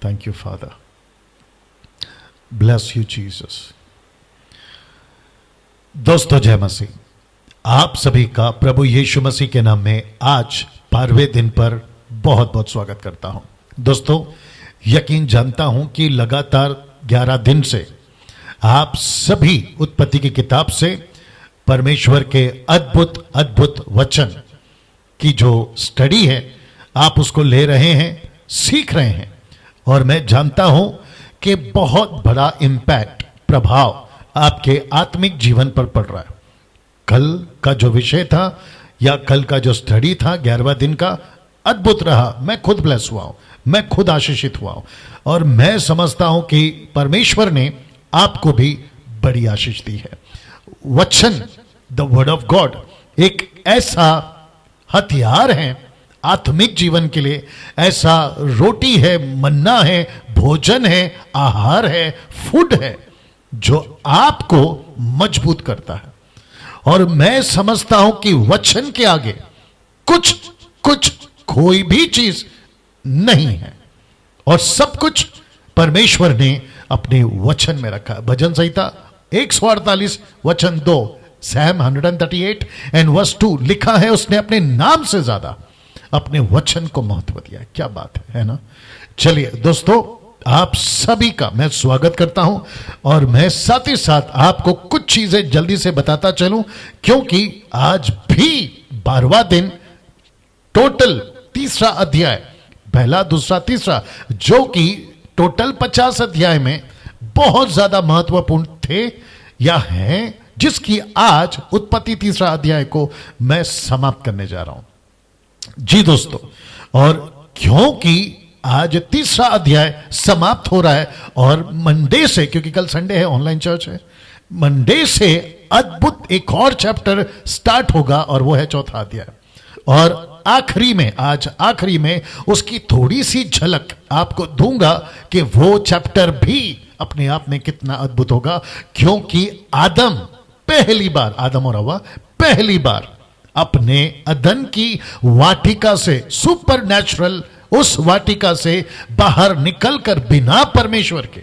Thank you, Father. Bless you, Jesus. दोस्तों, जय मसीह। आप सभी का प्रभु यीशु मसीह के नाम में आज 12वें दिन पर बहुत बहुत स्वागत करता हूं। दोस्तों, यकीन जानता हूं कि लगातार 11 दिन से आप सभी उत्पत्ति की किताब से परमेश्वर के अद्भुत अद्भुत वचन की जो स्टडी है, आप उसको ले रहे हैं, सीख रहे हैं, और मैं जानता हूं कि बहुत बड़ा इंपैक्ट, प्रभाव आपके आत्मिक जीवन पर पड़ रहा है। कल का जो विषय था या कल का जो स्टडी था 11वां दिन का, अद्भुत रहा। मैं खुद ब्लेस हुआ हूं, मैं खुद आशीषित हुआ हूं, और मैं समझता हूं कि परमेश्वर ने आपको भी बड़ी आशीष दी है। वचन, द वर्ड ऑफ गॉड, एक ऐसा हथियार है आत्मिक जीवन के लिए, ऐसा रोटी है, मन्ना है, भोजन है, आहार है, फूड है, जो आपको मजबूत करता है। और मैं समझता हूं कि वचन के आगे कुछ कोई भी चीज नहीं है, और सब कुछ परमेश्वर ने अपने वचन में रखा है। भजन संहिता 148 वचन 2, Psalm 138 एंड वर्स 2 लिखा है, उसने अपने नाम से ज्यादा अपने वचन को महत्व दिया। क्या बात है ना? चलिए दोस्तों, आप सभी का मैं स्वागत करता हूं, और मैं साथ ही साथ आपको कुछ चीजें जल्दी से बताता चलूं, क्योंकि आज भी 12वां दिन, टोटल तीसरा अध्याय, पहला, दूसरा, तीसरा, जो कि टोटल 50 अध्याय में बहुत ज्यादा महत्वपूर्ण थे या हैं, जिसकी आज उत्पत्ति तीसरा अध्याय को मैं समाप्त करने जा रहा हूं। जी दोस्तों, और क्योंकि आज तीसरा अध्याय समाप्त हो रहा है, और मंडे से, क्योंकि कल संडे है, ऑनलाइन चर्च है, मंडे से अद्भुत एक और चैप्टर स्टार्ट होगा, और वो है चौथा अध्याय। और आखिरी में, आज आखिरी में उसकी थोड़ी सी झलक आपको दूंगा कि वो चैप्टर भी अपने आप में कितना अद्भुत होगा, क्योंकि आदम पहली बार, आदम और हव्वा पहली बार अपने अदन की वाटिका से, सुपर नेचुरल उस वाटिका से बाहर निकलकर बिना परमेश्वर के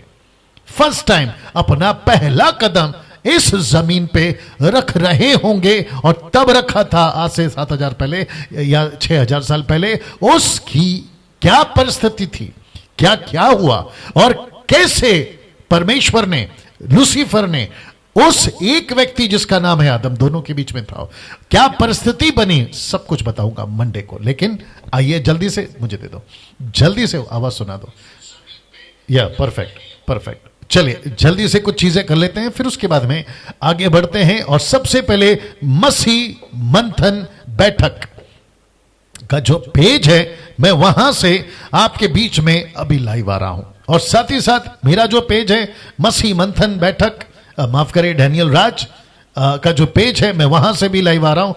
फर्स्ट टाइम अपना पहला कदम इस जमीन पे रख रहे होंगे, और तब रखा था आज से 7000 पहले या 6000 साल पहले। उसकी क्या परिस्थिति थी, क्या क्या हुआ, और कैसे परमेश्वर ने, लूसीफर ने उस एक व्यक्ति जिसका नाम है आदम, दोनों के बीच में था, क्या परिस्थिति बनी, सब कुछ बताऊंगा मंडे को। लेकिन आइए जल्दी से, मुझे दे दो, जल्दी से आवाज सुना दो। या परफेक्ट परफेक्ट। चलिए जल्दी से कुछ चीजें कर लेते हैं, फिर उसके बाद में आगे बढ़ते हैं। और सबसे पहले मसीह मंथन बैठक का जो पेज है, मैं वहां से आपके बीच में अभी लाइव आ रहा हूं, और साथ ही साथ मेरा जो पेज है मसीह मंथन बैठक, माफ करें, डैनियल राज का जो पेज है, मैं वहां से भी लाइव आ रहा हूं।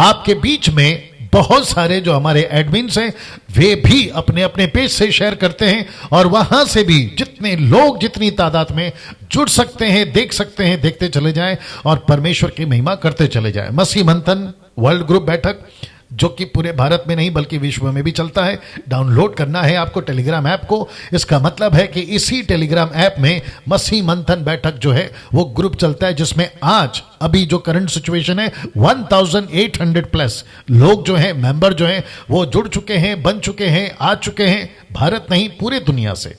आपके बीच में बहुत सारे जो हमारे एडमिन्स हैं, वे भी अपने अपने पेज से शेयर करते हैं, और वहां से भी जितने लोग, जितनी तादाद में जुड़ सकते हैं, देख सकते हैं, देखते चले जाएं और परमेश्वर की महिमा करते चले जाएं। मसीह मंथन वर्ल्ड ग्रुप बैठक, जो कि पूरे भारत में नहीं बल्कि विश्व में भी चलता है। डाउनलोड करना है आपको टेलीग्राम ऐप को। इसका मतलब है कि इसी टेलीग्राम ऐप में मसीह मंथन बैठक जो है वो ग्रुप चलता है, जिसमें आज अभी जो करंट सिचुएशन है 1800 प्लस लोग जो हैं, मेंबर जो हैं, वो जुड़ चुके हैं, बन चुके हैं, आ चुके हैं, भारत नहीं पूरे दुनिया से।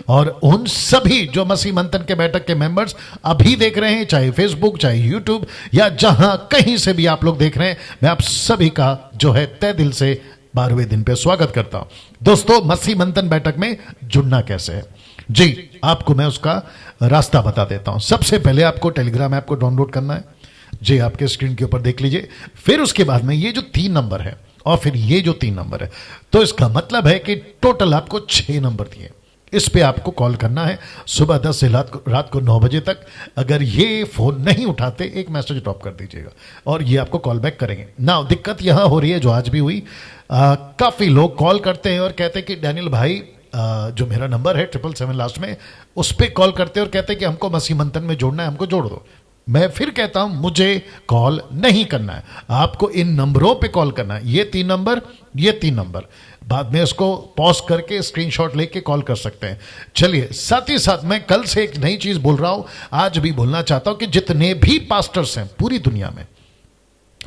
और उन सभी जो मसीह मंथन के बैठक के मेंबर्स अभी देख रहे हैं, चाहे फेसबुक, चाहे यूट्यूब, या जहां कहीं से भी आप लोग देख रहे हैं, मैं आप सभी का जो है तहे दिल से 12वें दिन पे स्वागत करता हूं। दोस्तों, मसीह मंथन बैठक में जुड़ना कैसे है, जी आपको मैं उसका रास्ता बता देता हूं। सबसे पहले आपको टेलीग्राम ऐप को डाउनलोड करना है, जी आपके स्क्रीन के ऊपर देख लीजिए। फिर उसके बाद में ये जो 3 नंबर है, और फिर ये जो 3 नंबर है, तो इसका मतलब है कि टोटल आपको 6 नंबर दिए। इस पे आपको कॉल करना है सुबह 10 से रात को 9 बजे तक। अगर ये फोन नहीं उठाते, एक मैसेज ड्रॉप कर दीजिएगा और ये आपको कॉल बैक करेंगे ना। दिक्कत यहां हो रही है, जो आज भी हुई, काफी लोग कॉल करते हैं और कहते हैं कि डैनियल भाई, जो मेरा नंबर है 777 लास्ट में, उस पर कॉल करते हैं और कहते हैं कि हमको मसीह मंथन में जोड़ना है, हमको जोड़ दो। मैं फिर कहता हूं मुझे कॉल नहीं करना है, आपको इन नंबरों पे कॉल करना है। ये 3 नंबर, ये 3 नंबर, बाद में इसको पॉज करके स्क्रीनशॉट लेके कॉल कर सकते हैं। चलिए, साथ ही साथ मैं कल से एक नई चीज बोल रहा हूं, आज भी बोलना चाहता हूं कि जितने भी पास्टर्स हैं पूरी दुनिया में,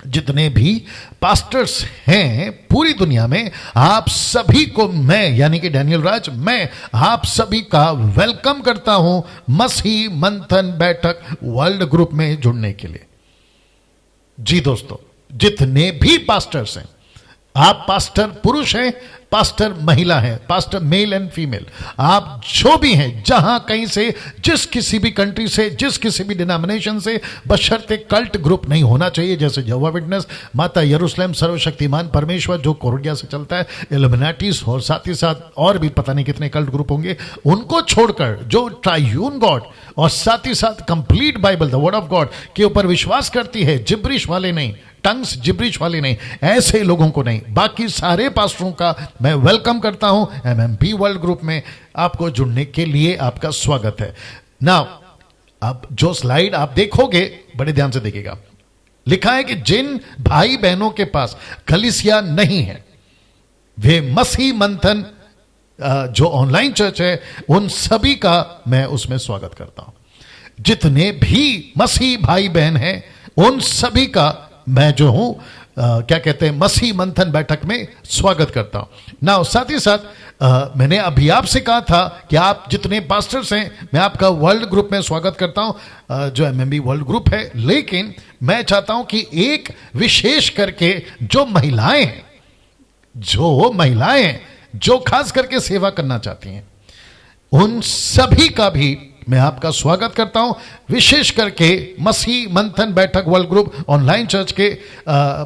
जितने भी पास्टर्स हैं पूरी दुनिया में, आप सभी को मैं यानी कि डैनियल राज, मैं आप सभी का वेलकम करता हूं मसीह मंथन बैठक वर्ल्ड ग्रुप में जुड़ने के लिए। जी दोस्तों, जितने भी पास्टर्स हैं, आप पास्टर पुरुष हैं, पास्टर महिला हैं, पास्टर मेल एंड फीमेल, आप जो भी हैं, जहां कहीं से, जिस किसी भी कंट्री से, जिस किसी भी डिनोमिनेशन से, बशर्ते कल्ट ग्रुप नहीं होना चाहिए, जैसे यहोवा विटनेस, माता यरूशलेम, सर्वशक्तिमान परमेश्वर जो कोरिया से चलता है, इल्यूमिनाटीज, और साथ ही साथ और भी पता नहीं कितने कल्ट ग्रुप होंगे, उनको छोड़कर जो ट्रायून गॉड और साथ ही साथ complete Bible the word of God के ऊपर विश्वास करती है, जिब्रिश वाले नहीं, टंग्स जिब्रिश वाले नहीं, ऐसे लोगों को नहीं, बाकी सारे पास्टरों का मैं वेलकम करता हूं एमएमपी वर्ल्ड ग्रुप में। आपको जुड़ने के लिए आपका स्वागत है। नाउ, अब जो स्लाइड आप देखोगे बड़े ध्यान से देखिएगा, लिखा है कि जिन भाई बहनों के पास कलीसिया नहीं है, वे मसीह मंथन जो ऑनलाइन चर्च है, उन सभी का मैं उसमें स्वागत करता हूं। जितने भी मसीह भाई बहन हैं, उन सभी का मैं जो हूं क्या कहते हैं, मसीह मंथन बैठक में स्वागत करता हूं ना। साथ ही साथ मैंने अभी आपसे कहा था कि आप जितने पास्टर्स हैं, मैं आपका वर्ल्ड ग्रुप में स्वागत करता हूं, जो एमएमबी वर्ल्ड ग्रुप है। लेकिन मैं चाहता हूं कि एक विशेष करके जो महिलाएं हैं, जो खास करके सेवा करना चाहती हैं, उन सभी का भी मैं आपका स्वागत करता हूं, विशेष करके मसीह मंथन बैठक वर्ल्ड ग्रुप ऑनलाइन चर्च के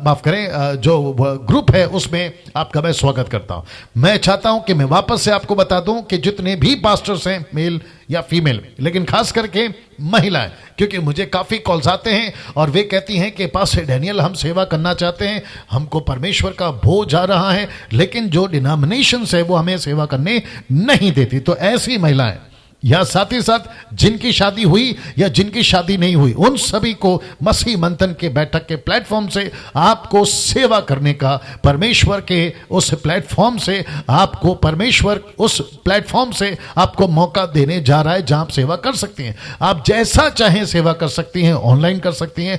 माफ करें जो ग्रुप है उसमें आपका मैं स्वागत करता हूं। मैं चाहता हूं कि मैं वापस से आपको बता दूं कि जितने भी पास्टर्स हैं, मेल या फीमेल, लेकिन खास करके महिलाएं, क्योंकि मुझे काफी कॉल्स आते हैं और वे कहती हैं कि पास्टर डैनियल, हम सेवा करना चाहते हैं, हमको परमेश्वर का बोझ आ रहा है, लेकिन जो डिनोमिनेशंस है वो हमें सेवा करने नहीं देती। तो ऐसी महिलाएं या साथ ही साथ जिनकी शादी हुई या जिनकी शादी नहीं हुई, उन सभी को मसीह मंथन के बैठक के प्लेटफॉर्म से आपको सेवा करने का, परमेश्वर के उस प्लेटफॉर्म से आपको, परमेश्वर उस प्लेटफॉर्म से आपको मौका देने जा रहा है जहां आप सेवा कर सकती हैं। आप जैसा चाहें सेवा कर सकती हैं, ऑनलाइन कर सकती हैं,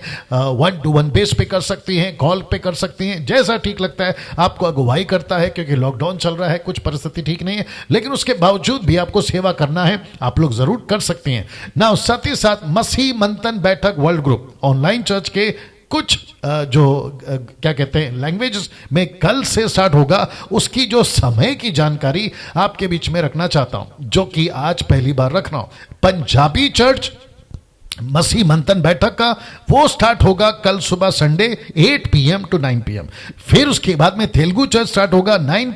1-to-1 बेस पे कर सकती हैं, कॉल पे कर सकती हैं, जैसा ठीक लगता है। आपको अगुवाई करता है क्योंकि लॉकडाउन चल रहा है, कुछ परिस्थिति ठीक नहीं है, लेकिन उसके बावजूद भी आपको सेवा करना है, आप लोग जरूर कर सकते हैं ना। साथ ही साथ मसीह मंथन बैठक वर्ल्ड ग्रुप ऑनलाइन चर्च के कुछ जो क्या कहते हैं लैंग्वेजेस में कल से स्टार्ट होगा, उसकी जो समय की जानकारी आपके बीच में रखना चाहता हूं, जो कि आज पहली बार रख रहा हूं। पंजाबी चर्च मसीह मंथन बैठक का वो स्टार्ट होगा कल सुबह संडे 8 PM to 9 PM। फिर उसके बाद में तेलुगु चर्च स्टार्ट होगा 9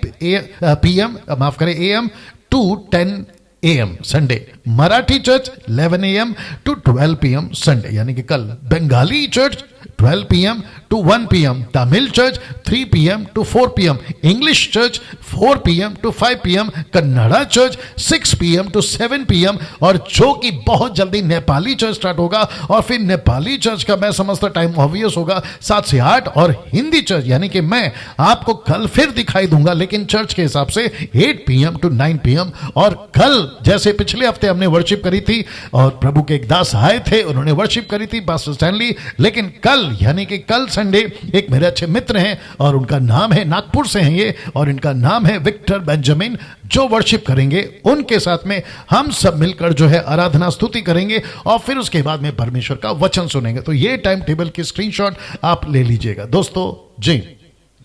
PM माफ करें AM to 10 AM Sunday. Marathi church 11 AM to 12 PM Sunday, यानी कि कल। Bengali church 12 PM to 1 PM, Tamil church 3 PM to 4 PM, English church 4 PM to 5 PM, Kannada church 6 PM to 7 PM, और जो कि बहुत जल्दी नेपाली चर्च स्टार्ट होगा, और फिर नेपाली चर्च का मैं समझता टाइम ऑब्वियस होगा 7 से 8, और हिंदी चर्च यानी कि मैं आपको कल फिर दिखाई दूंगा, लेकिन चर्च के हिसाब से 8 PM to 9 PM। और कल जैसे पिछले हफ्ते हमने वर्शिप करी थी और प्रभु के एक दास आए थे, उन्होंने वर्शिप करी थी पास्टर स्टैनली, लेकिन कल यानी कि कल संडे एक मेरे अच्छे मित्र हैं और उनका नाम है, नागपुर से हैं ये, और इनका नाम है विक्टर बेंजामिन, जो वर्शिप करेंगे। उनके साथ में हम सब मिलकर जो है आराधना स्तुति करेंगे और फिर उसके बाद में परमेश्वर का वचन सुनेंगे। तो ये टाइम टेबल की स्क्रीनशॉट आप ले लीजिएगा दोस्तों, जी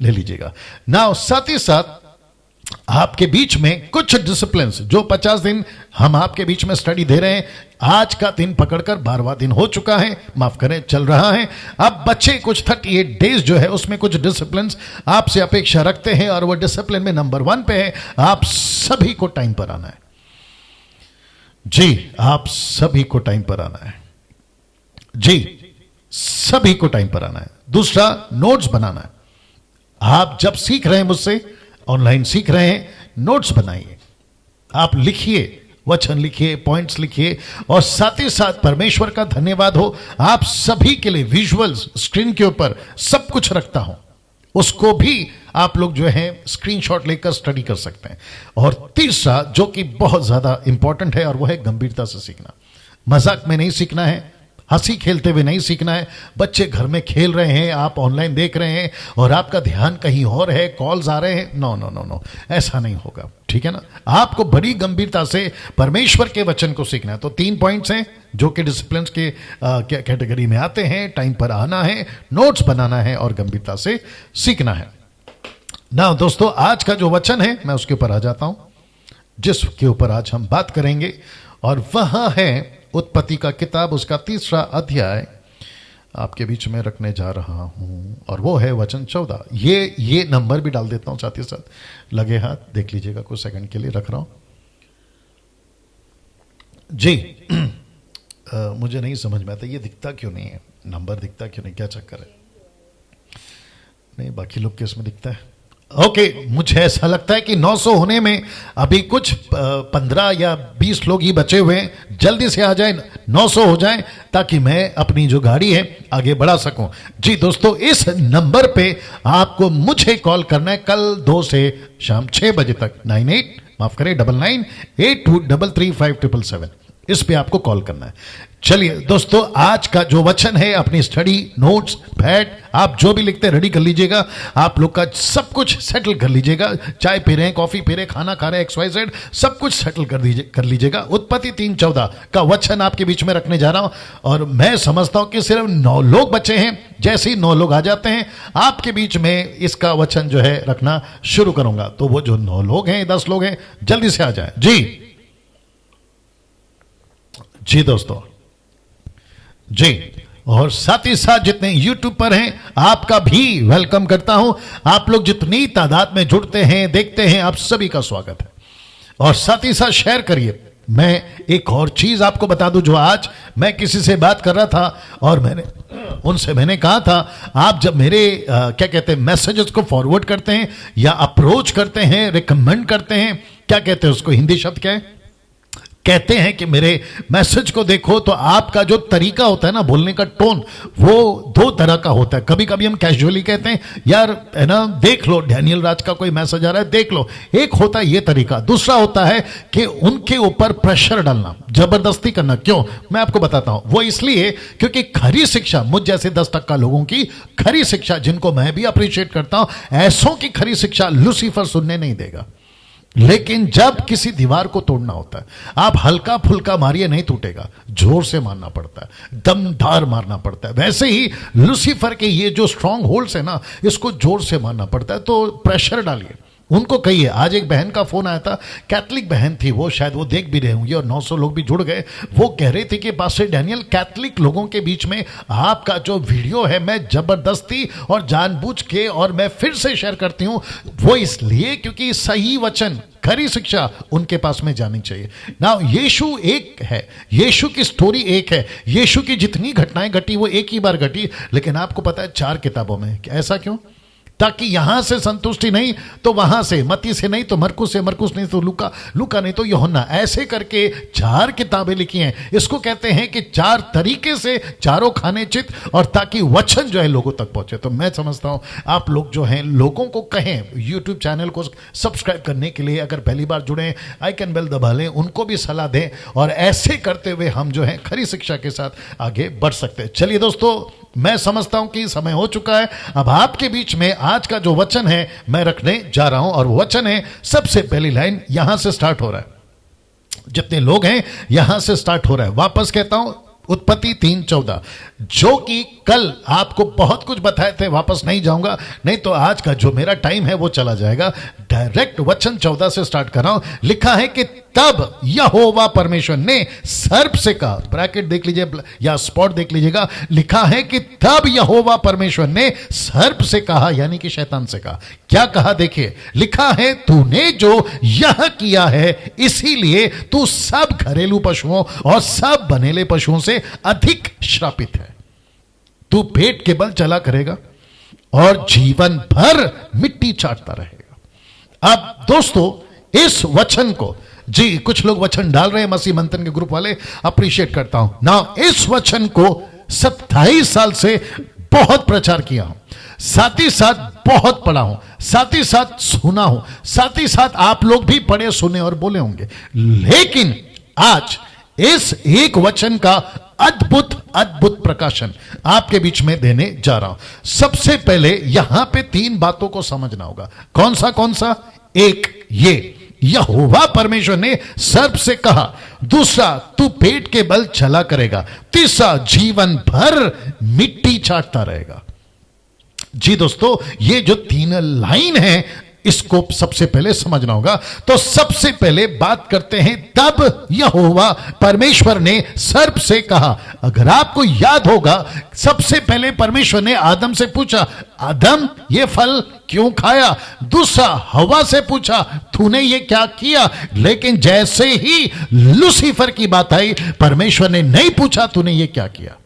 ले लीजिएगा ना। साथ ही साथ आपके बीच में कुछ डिसिप्लिन, जो 50 दिन हम आपके बीच में स्टडी दे रहे हैं, आज का दिन पकड़कर 12वां दिन हो चुका है, माफ करें चल रहा है। अब बच्चे कुछ 38 डेज जो है उसमें कुछ डिसिप्लिन आपसे अपेक्षा रखते हैं, और वो डिसिप्लिन में नंबर 1 पे है, आप सभी को टाइम पर आना है। जी, आप सभी को टाइम पर आना है, जी सभी को टाइम पर आना है। दूसरा, नोट्स बनाना है। आप जब सीख रहे हैं मुझसे, ऑनलाइन सीख रहे हैं, नोट्स बनाइए, आप लिखिए, वचन लिखिए, पॉइंट्स लिखिए, और साथ ही साथ परमेश्वर का धन्यवाद हो, आप सभी के लिए विजुअल्स स्क्रीन के ऊपर सब कुछ रखता हूं। उसको भी आप लोग जो है स्क्रीनशॉट लेकर स्टडी कर सकते हैं। और तीसरा जो कि बहुत ज्यादा इंपॉर्टेंट है, और वो है गंभीरता से सीखना। मजाक में नहीं सीखना है, हंसी खेलते हुए नहीं सीखना है। बच्चे घर में खेल रहे हैं, आप ऑनलाइन देख रहे हैं और आपका ध्यान कहीं और है, कॉल्स आ रहे हैं, नो नो नो नो, ऐसा नहीं होगा, ठीक है ना। आपको बड़ी गंभीरता से परमेश्वर के वचन को सीखना है। तो 3 पॉइंट्स हैं जो कि डिसिप्लिन के कैटेगरी में आते हैं। टाइम पर आना है, नोट्स बनाना है और गंभीरता से सीखना है। ना दोस्तों, आज का जो वचन है मैं उसके ऊपर आ जाता हूं, जिसके ऊपर आज हम बात करेंगे, और वह है उत्पत्ति का किताब, उसका 3रा अध्याय आपके बीच में रखने जा रहा हूं, और वो है वचन 14। ये नंबर भी डाल देता हूं साथ ही साथ, लगे हाथ देख लीजिएगा, कुछ सेकंड के लिए रख रहा हूं जी। मुझे नहीं समझ में आता ये दिखता क्यों नहीं है, नंबर दिखता क्यों नहीं, क्या चक्कर है? नहीं, बाकी लोग के इसमें दिखता है। ओके, मुझे ऐसा लगता है कि 900 होने में अभी कुछ 15 या 20 लोग ही बचे हुए हैं। जल्दी से आ जाए, 900 हो जाए, ताकि मैं अपनी जो गाड़ी है आगे बढ़ा सकूं। जी दोस्तों, इस नंबर पे आपको मुझे कॉल करना है कल 2 से शाम 6 बजे तक। 98 इस पे आपको कॉल करना है। चलिए दोस्तों, आज का जो वचन है, अपनी स्टडी नोट्स, पैड, आप जो भी लिखते हैं रेडी कर लीजिएगा। आप लोग का सब कुछ सेटल कर लीजिएगा, चाय पी रहे हैं, कॉफी पी रहे हैं, खाना खा रहे हैं, XYZ, सब कुछ सेटल कर लीजिएगा। उत्पत्ति 3:14 का वचन आपके बीच में रखने जा रहा हूं, और मैं समझता हूं कि सिर्फ 9 लोग बचे हैं। जैसे ही 9 लोग आ जाते हैं, आपके बीच में इसका वचन जो है रखना शुरू करूंगा। तो वो जो 9 लोग हैं, 10 लोग हैं, जल्दी से आ जाए। जी दोस्तों, जी, और साथ ही साथ जितने YouTube पर हैं, आपका भी वेलकम करता हूं। आप लोग जितनी तादाद में जुड़ते हैं, देखते हैं, आप सभी का स्वागत है। और साथ ही साथ शेयर करिए। मैं एक और चीज आपको बता दूं, जो आज मैं किसी से बात कर रहा था, और मैंने कहा था, आप जब मेरे क्या कहते हैं मैसेजेस को फॉरवर्ड करते हैं या अप्रोच करते हैं, रिकमेंड करते हैं, क्या कहते हैं उसको, हिंदी शब्द क्या है, कहते हैं कि मेरे मैसेज को देखो, तो आपका जो तरीका होता है ना बोलने का, टोन, वो 2 तरह का होता है। कभी कभी हम कैजुअली कहते हैं, यार है ना, देख लो डैनियल राज का कोई मैसेज आ रहा है, देख लो। एक होता है ये तरीका। दूसरा होता है कि उनके ऊपर प्रेशर डालना, जबरदस्ती करना। क्यों? मैं आपको बताता हूं। वो इसलिए क्योंकि खरी शिक्षा, मुझ जैसे 10% लोगों की खरी शिक्षा, जिनको मैं भी अप्रिशिएट करता हूं, ऐसों की खरी शिक्षा लूसीफर सुनने नहीं देगा। लेकिन जब किसी दीवार को तोड़ना होता है, आप हल्का फुल्का मारिए, नहीं टूटेगा, जोर से मारना पड़ता है, दमदार मारना पड़ता है। वैसे ही लूसीफर के ये जो स्ट्रांग होल्ड्स है ना, इसको जोर से मारना पड़ता है। तो प्रेशर डालिए, उनको कहिए। आज एक बहन का फोन आया था, कैथलिक बहन थी वो, शायद वो देख भी रहे होंगे, और 900 लोग भी जुड़ गए। वो कह रहे थे कि पास्टर डैनियल, कैथलिक लोगों के बीच में आपका जो वीडियो है, मैं जबरदस्ती और जानबूझ के, और मैं फिर से शेयर करती हूं, वो इसलिए क्योंकि सही वचन, खरी शिक्षा उनके पास में जानी चाहिए ना। यीशु एक है, यीशु की स्टोरी एक है, यीशु की जितनी घटनाएं घटी वो एक ही बार घटी, लेकिन आपको पता है 4 किताबों में। ऐसा क्यों? ताकि यहां से संतुष्टि नहीं तो वहां से, मत्ती से नहीं तो मरकुस से, मरकुस नहीं तो लूका, लूका नहीं तो यूहन्ना, ऐसे करके 4 किताबें लिखी हैं। इसको कहते हैं कि 4 तरीके से चारों खाने चित, और ताकि वचन जो है लोगों तक पहुंचे। तो मैं समझता हूं आप लोग जो हैं, लोगों को कहें यूट्यूब चैनल को सब्सक्राइब करने के लिए। अगर पहली बार जुड़े, आइकन बेल दबा लें, उनको भी सलाह दें, और ऐसे करते हुए हम जो है खरी शिक्षा के साथ आगे बढ़ सकते हैं। चलिए दोस्तों, मैं समझता हूं कि समय हो चुका है। अब आपके बीच में आज का जो वचन है मैं रखने जा रहा हूं, और वो वचन है, सबसे पहली लाइन यहां से स्टार्ट हो रहा है। जितने लोग हैं यहां से स्टार्ट हो रहा है। वापस कहता हूं, उत्पत्ति 3:14, जो कि कल आपको बहुत कुछ बताए थे, वापस नहीं जाऊंगा, नहीं तो आज का जो मेरा टाइम है वो चला जाएगा। डायरेक्ट वचन 14 से स्टार्ट कर रहा हूं। लिखा है कि तब यहोवा परमेश्वर ने सर्प से कहा, ब्रैकेट देख लीजिए या स्पॉट देख लीजिएगा, लिखा है कि तब यहोवा परमेश्वर ने सर्प से कहा, यानी कि शैतान से कहा। क्या कहा? देखिए, लिखा है, तूने जो यह किया है, इसीलिए तू सब घरेलू पशुओं और सब बनेले पशुओं से अधिक श्रापित है। तू पेट के बल चला करेगा और जीवन भर मिट्टी चाटता रहेगा। अब दोस्तों, इस वचन को, जी कुछ लोग वचन डाल रहे हैं, मसीह मंथन के ग्रुप वाले, अप्रिशिएट करता हूं ना। इस वचन को 27 साल से बहुत प्रचार किया हूं, साथ ही साथ बहुत पढ़ा हूं, साथ ही साथ सुना हूं, साथ ही साथ आप लोग भी पढ़े सुने और बोले होंगे। लेकिन आज इस एक वचन का अद्भुत अद्भुत प्रकाशन आपके बीच में देने जा रहा हूं। सबसे पहले यहां पे 3 बातों को समझना होगा। कौन सा? एक, ये यहोवा परमेश्वर ने सर्प से कहा। दूसरा, तू पेट के बल चला करेगा। तीसरा, जीवन भर मिट्टी चाटता रहेगा। जी दोस्तों, ये जो 3 लाइन है इसको सबसे पहले समझना होगा। तो सबसे पहले बात करते हैं, तब यहोवा परमेश्वर ने सर्प से कहा। अगर आपको याद होगा, सबसे पहले परमेश्वर ने आदम से पूछा, आदम ये फल क्यों खाया? दूसरा, हवा से पूछा, तूने ये क्या किया? लेकिन जैसे ही लूसीफर की बात आई, परमेश्वर ने नहीं पूछा तूने ये क्या किया,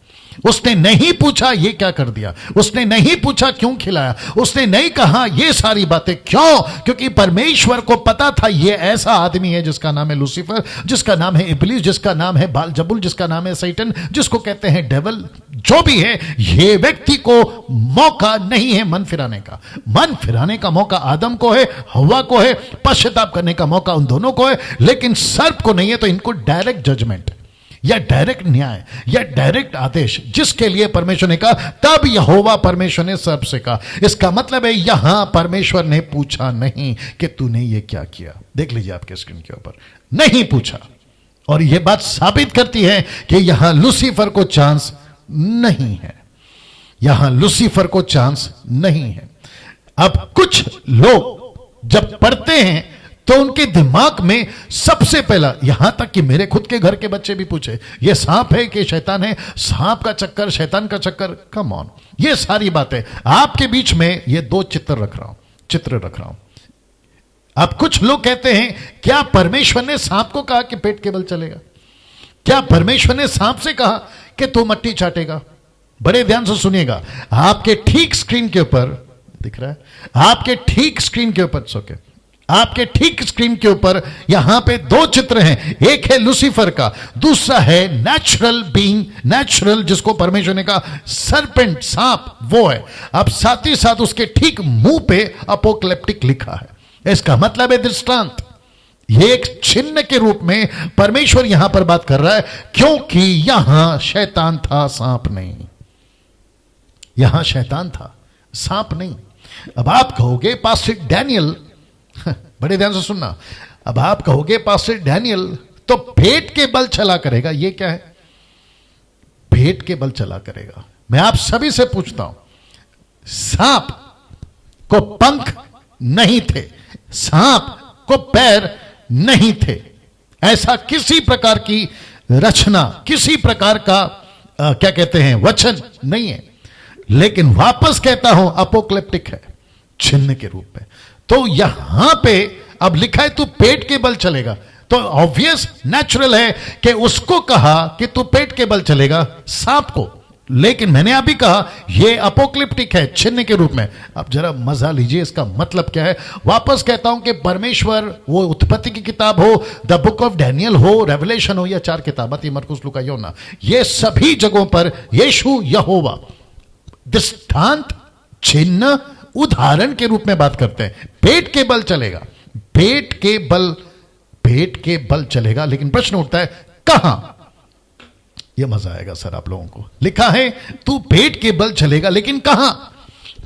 उसने नहीं पूछा ये क्या कर दिया, उसने नहीं पूछा क्यों खिलाया, उसने नहीं कहा ये सारी बातें। क्यों? क्योंकि परमेश्वर को पता था ये ऐसा आदमी है जिसका नाम है लूसीफर, जिसका नाम है इब्लीस, जिसका नाम है बालजबुल, जिसका नाम है सैटन, जिसको कहते हैं डेविल, जो भी है, ये व्यक्ति को मौका नहीं है मन फिराने का। मन फिराने का मौका आदम को है, हवा को है, पश्चाताप करने का मौका उन दोनों को है, लेकिन सर्प को नहीं है। तो इनको डायरेक्ट जजमेंट या डायरेक्ट न्याय या डायरेक्ट आदेश, जिसके लिए परमेश्वर ने कहा, तब यहोवा परमेश्वर ने सर्प से कहा। इसका मतलब है यहां परमेश्वर ने पूछा नहीं कि तूने ये क्या किया। देख लीजिए आपके स्क्रीन के ऊपर, नहीं पूछा। और यह बात साबित करती है कि यहां लूसीफर को चांस नहीं है, यहां लूसीफर को चांस नहीं है। अब कुछ लोग जब पढ़ते हैं तो उनके दिमाग में सबसे पहला, यहां तक कि मेरे खुद के घर के बच्चे भी पूछे, ये सांप है कि शैतान है? सांप का चक्कर, शैतान का चक्कर, कम ऑन। ये सारी बातें आपके बीच में ये 2 चित्र रख रहा हूं। अब कुछ लोग कहते हैं, क्या परमेश्वर ने सांप को कहा कि पेट के बल चलेगा? क्या परमेश्वर ने सांप से कहा कि तू मट्टी चाटेगा? बड़े ध्यान से सुनिएगा, आपके ठीक स्क्रीन के ऊपर दिख रहा है, आपके ठीक स्क्रीन के ऊपर, सोके आपके ठीक स्क्रीन के ऊपर यहां पे 2 चित्र हैं। एक है लूसीफर का, दूसरा है नेचुरल बीइंग, नेचुरल जिसको परमेश्वर ने कहा सरपेंट, सांप, वो है। अब साथ ही साथ उसके ठीक मुंह पे अपोकलिप्टिक लिखा है। इसका मतलब है दृष्टांत। ये एक चिन्ह के रूप में परमेश्वर यहां पर बात कर रहा है, क्योंकि यहां शैतान था, सांप नहीं। यहां शैतान था, सांप नहीं। अब आप कहोगे पास्टर डैनियल, बड़े ध्यान से सुनना, अब आप कहोगे पास्टर डैनियल तो पेट के बल चला करेगा, ये क्या है? पेट के बल चला करेगा। मैं आप सभी से पूछता हूं, सांप को पंख नहीं थे, सांप को पैर नहीं थे, ऐसा किसी प्रकार की रचना, किसी प्रकार का क्या कहते हैं, वचन नहीं है। लेकिन वापस कहता हूं, अपोक्लिप्टिक है, चिन्ह के रूप में। तो यहां पे अब लिखा है तू पेट के बल चलेगा, तो ऑब्वियस नेचुरल है कि उसको कहा कि तू पेट के बल चलेगा, सांप को। लेकिन मैंने अभी कहा यह अपोक्लिप्टिक है, चिन्ह के रूप में। अब जरा मजा लीजिए, इसका मतलब क्या है। वापस कहता हूं कि परमेश्वर, वो उत्पत्ति की किताब हो, द बुक ऑफ डैनियल हो, रेवलेशन हो, या 4 किताब, मरकुस, लूका, यूहन्ना, ये सभी जगहों पर यीशु, यहोवा दृष्टांत, चिन्ह, उदाहरण के रूप में बात करते हैं। पेट के बल चलेगा, पेट के बल चलेगा। लेकिन प्रश्न उठता है कहां? यह मजा आएगा सर आप लोगों को। लिखा है तू पेट के बल चलेगा, लेकिन कहां?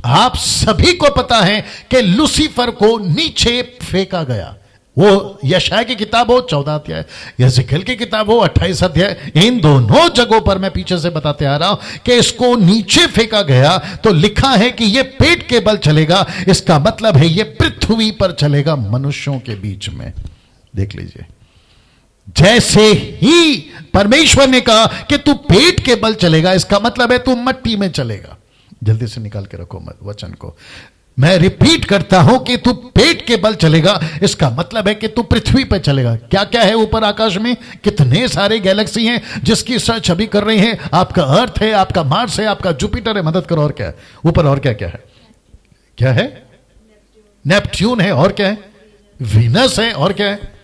आप सभी को पता है कि लूसीफर को नीचे फेंका गया। वो यशाया की किताब हो 14 अध्याय, यहेजकेल की किताब हो 28 अध्याय, इन दोनों जगहों पर मैं पीछे से बताते आ रहा हूं कि इसको नीचे फेंका गया। तो लिखा है कि ये पेट के बल चलेगा, इसका मतलब है ये पृथ्वी पर चलेगा, मनुष्यों के बीच में। देख लीजिए, जैसे ही परमेश्वर ने कहा कि तू पेट के बल चलेगा, इसका मतलब है तू मट्टी में चलेगा। जल्दी से निकाल के रखो वचन को। मैं रिपीट करता हूं कि तू पेट के बल चलेगा, इसका मतलब है कि तू पृथ्वी पर चलेगा। क्या क्या है ऊपर आकाश में? कितने सारे गैलेक्सी हैं जिसकी सर्च अभी कर रही हैं। आपका अर्थ है, आपका मार्स है, आपका जुपिटर है, मदद करो। और क्या है ऊपर? और क्या क्या है? क्या है? नेपट्यून है। और क्या है? वीनस है। और क्या है?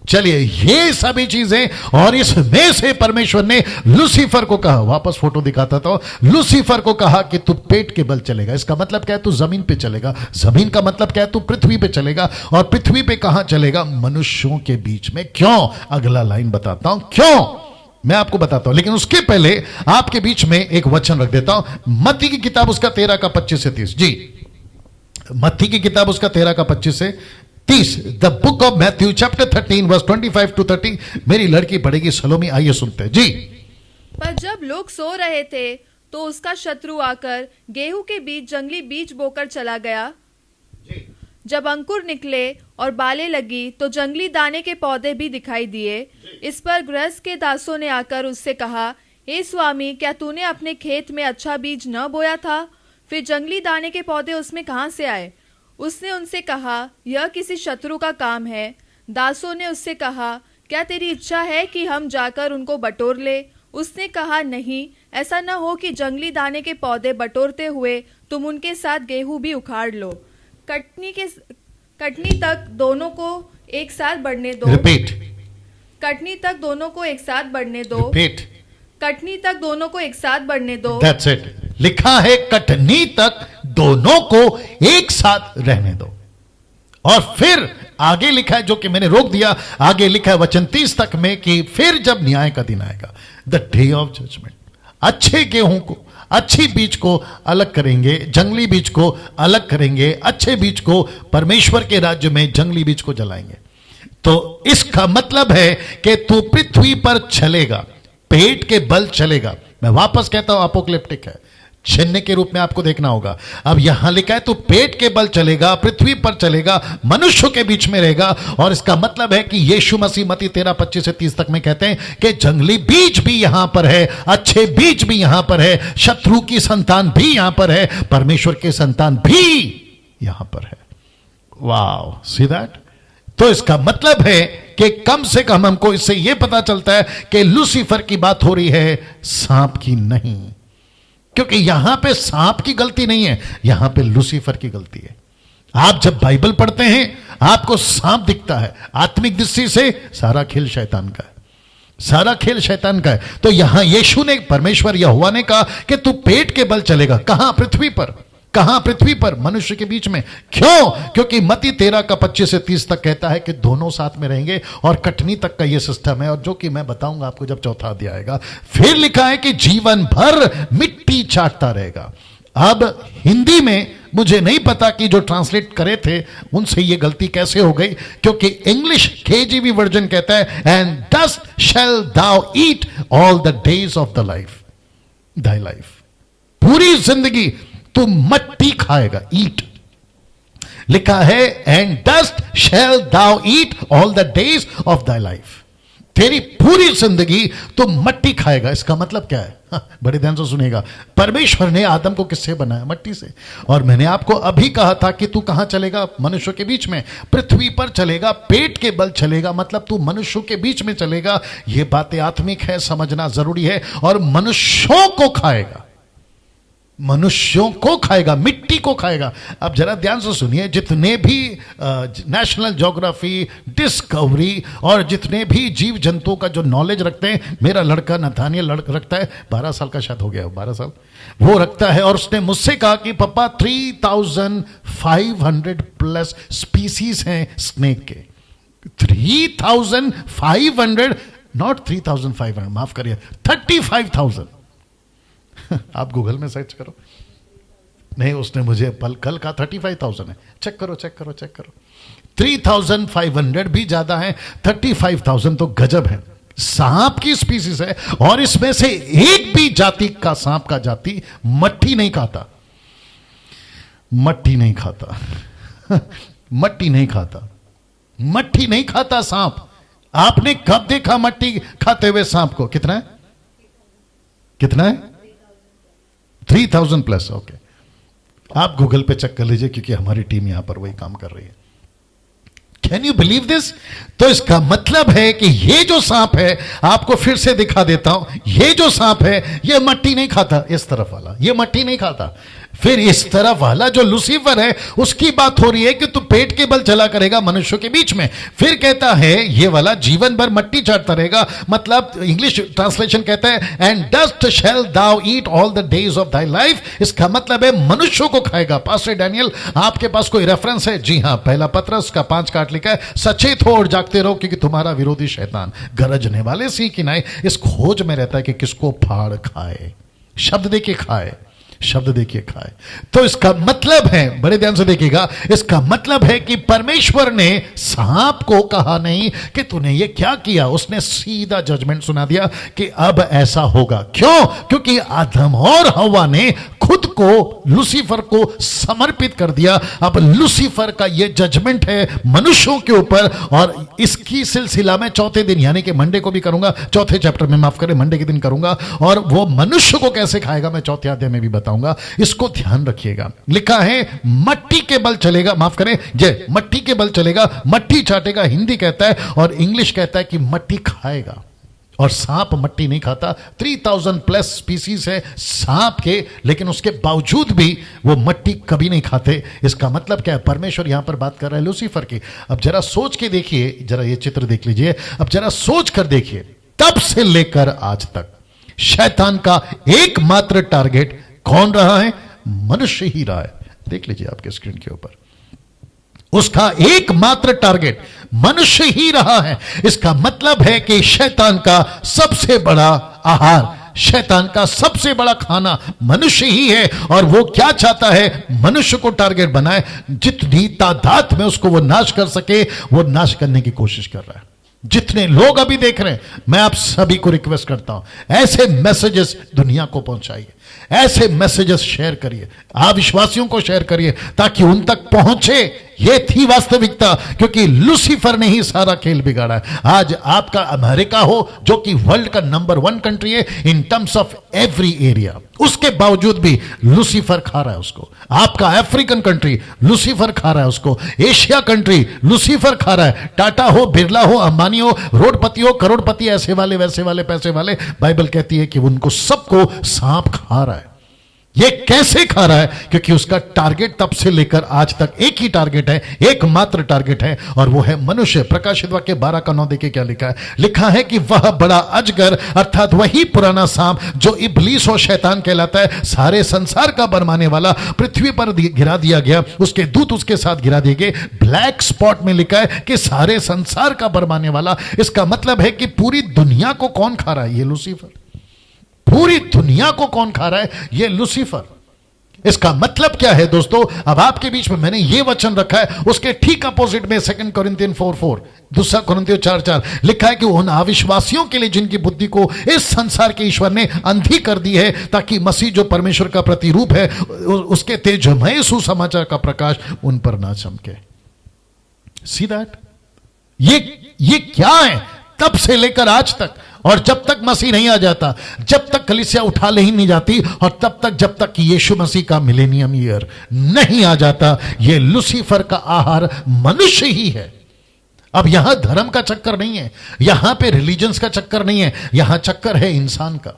चलिए, ये सभी चीजें, और इसमें से परमेश्वर ने लूसीफर को कहा, वापस फोटो दिखाता था, लूसीफर को कहा कि तू पेट के बल चलेगा। इसका मतलब क्या है? तू जमीन पे चलेगा। जमीन का मतलब क्या है? तू पृथ्वी पे चलेगा। और पृथ्वी पे कहां चलेगा? मनुष्यों के बीच में। क्यों? अगला लाइन बताता हूं क्यों, मैं आपको बताता हूं, लेकिन उसके पहले आपके बीच में एक वचन रख देता हूं। मत्ती की किताब उसका 13 का 25 से 30। जी, मत्ती की किताब उसका 13 का 25 से 30। The book of Matthew chapter 13 verse 25 to 30। मेरी लड़की पढ़ेगी, सलोमी, आइए सुनते हैं। जी, पर जब लोग सो रहे थे तो उसका शत्रु आकर गेहूं के बीच जंगली बीज बोकर चला गया। जब अंकुर निकले और बालें लगी तो जंगली दाने के पौधे भी दिखाई दिए। इस पर गृहस्थ के दासों ने आकर उससे कहा, हे स्वामी, क्या तूने अपने खेत में अच्छा बीज न बोया था? फिर जंगली दाने के पौधे उसमें कहां से आए? उसने उनसे कहा, यह किसी शत्रु का काम है। दासों ने उससे कहा, क्या तेरी इच्छा है कि हम जाकर उनको बटोर ले? उसने कहा, नहीं, ऐसा न हो कि जंगली दाने के पौधे बटोरते हुए तुम उनके साथ गेहूं भी उखाड़ लो। कटनी तक दोनों को एक साथ बढ़ने दो। रिपीट। कटनी तक दोनों को एक साथ बढ़ने दो। रिपीट। कटनी तक दोनों को एक साथ बढ़ने दो। That's it. लिखा है कटनी तक दोनों को एक साथ रहने दो। और फिर आगे लिखा है, जो कि मैंने रोक दिया, आगे लिखा है वचन 30 तक में कि फिर जब न्याय का दिन आएगा, द डे ऑफ जजमेंट, अच्छे गेहूं को, अच्छी बीज को अलग करेंगे, जंगली बीज को अलग करेंगे, अच्छे बीज को परमेश्वर के राज्य में, जंगली बीज को जलाएंगे। तो इसका मतलब है कि तू पृथ्वी पर चलेगा, पेट के बल चलेगा। मैं वापस कहता हूं, अपोकलिप्टिक है, चिन्ह के रूप में आपको देखना होगा। अब यहां लिखा है तू पेट के बल चलेगा, पृथ्वी पर चलेगा, मनुष्यों के बीच में रहेगा। और इसका मतलब है कि यीशु मसीह मत्ती 13 25 से 30 तक में कहते हैं कि जंगली बीज भी यहां पर है, अच्छे बीज भी यहां पर है, शत्रु की संतान भी यहां पर है, परमेश्वर के संतान भी यहां पर है। Wow, see that? तो इसका मतलब है कि कम से कम हमको इससे यह पता चलता है कि लूसीफर की बात हो रही है, सांप की नहीं। क्योंकि यहां पे सांप की गलती नहीं है, यहां पे लूसीफर की गलती है। आप जब बाइबल पढ़ते हैं आपको सांप दिखता है, आत्मिक दृष्टि से सारा खेल शैतान का है, सारा खेल शैतान का है। तो यहां यीशु ने, परमेश्वर यहोवा ने कहा कि तू पेट के बल चलेगा। कहां? पृथ्वी पर। कहां? पृथ्वी पर, मनुष्य के बीच में। क्यों? क्योंकि मत्ती 13 का 25 से 30 तक कहता है कि दोनों साथ में रहेंगे, और कटनी तक का यह सिस्टम है, और जो कि मैं बताऊंगा आपको जब चौथा अध्याय आएगा। फिर लिखा है कि जीवन भर मिट्टी चाटता रहेगा। अब हिंदी में मुझे नहीं पता कि जो ट्रांसलेट करे थे उनसे यह गलती कैसे हो गई, क्योंकि इंग्लिश केजीवी वर्जन कहता है, and dust shall thou eat all the days of the life, thy life. पूरी जिंदगी तू मट्टी खाएगा, ईट। लिखा है, and dust shall thou eat all the days of thy life. तेरी पूरी जिंदगी तू मट्टी खाएगा। इसका मतलब क्या है? बड़े ध्यान से सुनेगा। परमेश्वर ने आदम को किससे बनाया? मट्टी से। और मैंने आपको अभी कहा था कि तू कहां चलेगा? मनुष्यों के बीच में। पृथ्वी पर चलेगा, पेट के बल चलेगा, मतलब तू मनुष्यों के बीच में चलेगा। ये बातें आत्मिक है, समझना जरूरी है। और मनुष्यों को खाएगा, मनुष्यों को खाएगा, मिट्टी को खाएगा। अब जरा ध्यान से सुनिए, जितने भी नेशनल ज्योग्राफी, डिस्कवरी और जितने भी जीव जंतुओं का जो नॉलेज रखते हैं, मेरा लड़का नथानियल रखता है, 12 साल का शायद हो गया, 12 साल वो रखता है। और उसने मुझसे कहा कि पापा 3500 प्लस स्पीसीज हैं स्नेक के। 3500, नॉट 3500, माफ करिए, 35,000। आप गूगल में सर्च करो। नहीं, उसने मुझे कल का 35,000 है। चेक करो, चेक करो, चेक करो। 3,500 भी ज्यादा है, 35,000 तो गजब है। सांप की स्पीसीज है, और इसमें से एक भी जाति का सांप का जाति मट्टी नहीं खाता, मट्टी नहीं खाता, मट्टी नहीं खाता, मट्टी नहीं खाता सांप। आपने कब देखा मट्टी खाते हुए सांप को? कितना है? कितना है? 3,000 प्लस। ओके, आप गूगल पे चेक कर लीजिए, क्योंकि हमारी टीम यहां पर वही काम कर रही है। Can you believe this? तो इसका मतलब है कि ये जो सांप है, आपको फिर से दिखा देता हूं, ये जो सांप है ये मट्टी नहीं खाता। इस तरफ वाला ये मट्टी नहीं खाता। फिर इस तरफ वाला जो लूसीफर है उसकी बात हो रही है कि तू पेट के बल चला करेगा मनुष्यों के बीच में। फिर कहता है ये वाला जीवन भर मट्टी चाटता रहेगा, मतलब इंग्लिश ट्रांसलेशन कहता है and dust shall thou eat all the days of thy life. इसका मतलब है मनुष्यों को खाएगा। पास्टर डैनियल, आपके पास कोई रेफरेंस है? जी हां, पहला पत्रस का 5 लिखा है, सचेत हो और जागते रहो क्योंकि तुम्हारा विरोधी शैतान गरजने वाले सी की नाई इस खोज में रहता है कि किसको फाड़ खाए। शब्द देखिए खाए, शब्द देखिए खाए। तो इसका मतलब है, बड़े ध्यान से देखिएगा, इसका मतलब है कि परमेश्वर ने सांप को कहा नहीं कि तूने ये क्या किया, उसने सीधा जजमेंट सुना दिया कि अब ऐसा होगा। क्यों? क्योंकि आदम और हवा ने खुद को लूसीफर को समर्पित कर दिया। अब लूसीफर का यह जजमेंट है मनुष्यों के ऊपर, और इसकी सिलसिला में चौथे दिन यानी कि मंडे को भी करूंगा, चौथे चैप्टर में, माफ करें, मंडे के दिन करूंगा। और वो मनुष्य को कैसे खाएगा मैं चौथे अध्याय में भी बताऊंगा, इसको ध्यान रखिएगा। लिखा है मट्टी के बल चलेगा, माफ करें, जय मट्टी के बल चलेगा, मट्टी चाटेगा हिंदी कहता है, और इंग्लिश कहता है कि मट्टी खाएगा। और सांप मट्टी नहीं खाता। 3000 प्लस स्पीसीज है सांप के, लेकिन उसके बावजूद भी वो मट्टी कभी नहीं खाते। इसका मतलब क्या है? परमेश्वर यहां पर बात कर रहा है लूसीफर की। अब जरा सोच के देखिए, जरा ये चित्र देख लीजिए, अब जरा सोच कर देखिए, तब से लेकर आज तक शैतान का एकमात्र टारगेट कौन रहा है? मनुष्य ही रहा है। देख लीजिए आपके स्क्रीन के ऊपर, उसका एकमात्र टारगेट मनुष्य ही रहा है। इसका मतलब है कि शैतान का सबसे बड़ा आहार, शैतान का सबसे बड़ा खाना मनुष्य ही है। और वो क्या चाहता है? मनुष्य को टारगेट बनाए, जितनी तादाद में उसको वो नाश कर सके वो नाश करने की कोशिश कर रहा है। जितने लोग अभी देख रहे हैं, मैं आप सभी को रिक्वेस्ट करता हूं, ऐसे मैसेजेस दुनिया को पहुंचाइए, ऐसे मैसेजेस शेयर करिए, आप विश्वासियों को शेयर करिए ताकि उन तक पहुंचे। ये थी वास्तविकता, क्योंकि लूसीफर ने ही सारा खेल बिगाड़ा है। आज आपका अमेरिका हो जो कि वर्ल्ड का नंबर 1 कंट्री है in terms of every area, उसके बावजूद भी लूसीफर खा रहा है उसको। आपका अफ्रीकन कंट्री लूसीफर खा रहा है उसको, एशिया कंट्री लूसीफर खा रहा है। टाटा हो, बिरला हो, अंबानी हो, रोडपति हो, करोड़पति, ऐसे वाले वैसे वाले पैसे वाले, बाइबल कहती है कि उनको सबको सांप खा रहा है। ये कैसे खा रहा है? क्योंकि उसका टारगेट तब से लेकर आज तक एक ही टारगेट है, एकमात्र टारगेट है, और वो है मनुष्य। प्रकाशित वाक्य 12:9 देखिए क्या लिखा है। लिखा है कि वह बड़ा अजगर अर्थात वही पुराना सांप जो इब्लीस और शैतान कहलाता है, सारे संसार का बरमाने वाला, पृथ्वी पर गिरा दिया गया, उसके दूत उसके साथ गिरा दिए गए। ब्लैक स्पॉट में लिखा है कि सारे संसार का बरमाने वाला। इसका मतलब है कि पूरी दुनिया को कौन खा रहा है? ये लूसीफर। पूरी दुनिया को कौन खा रहा है? ये लूसीफर। इसका मतलब क्या है दोस्तों? अब आपके बीच में मैंने ये वचन रखा है, उसके ठीक अपोजिट में 2 कोरिन्थियन 4:4, 2 कोरिन्थियों 4:4 लिखा है कि उन अविश्वासियों के लिए जिनकी बुद्धि को इस संसार के ईश्वर ने अंधी कर दी है, ताकि मसीह जो परमेश्वर का प्रतिरूप है उसके तेजमय सुसमाचार का प्रकाश उन पर ना चमके। See that? ये क्या है? तब से लेकर आज तक, और जब तक मसीह नहीं आ जाता, जब तक कलीसिया उठा ले ही नहीं जाती, और तब तक जब तक कि यीशु मसीह का मिलेनियम ईयर नहीं आ जाता, यह लूसीफर का आहार मनुष्य ही है। अब यहां धर्म का चक्कर नहीं है, यहां पे रिलीजन्स का चक्कर नहीं है, यहां चक्कर है इंसान का।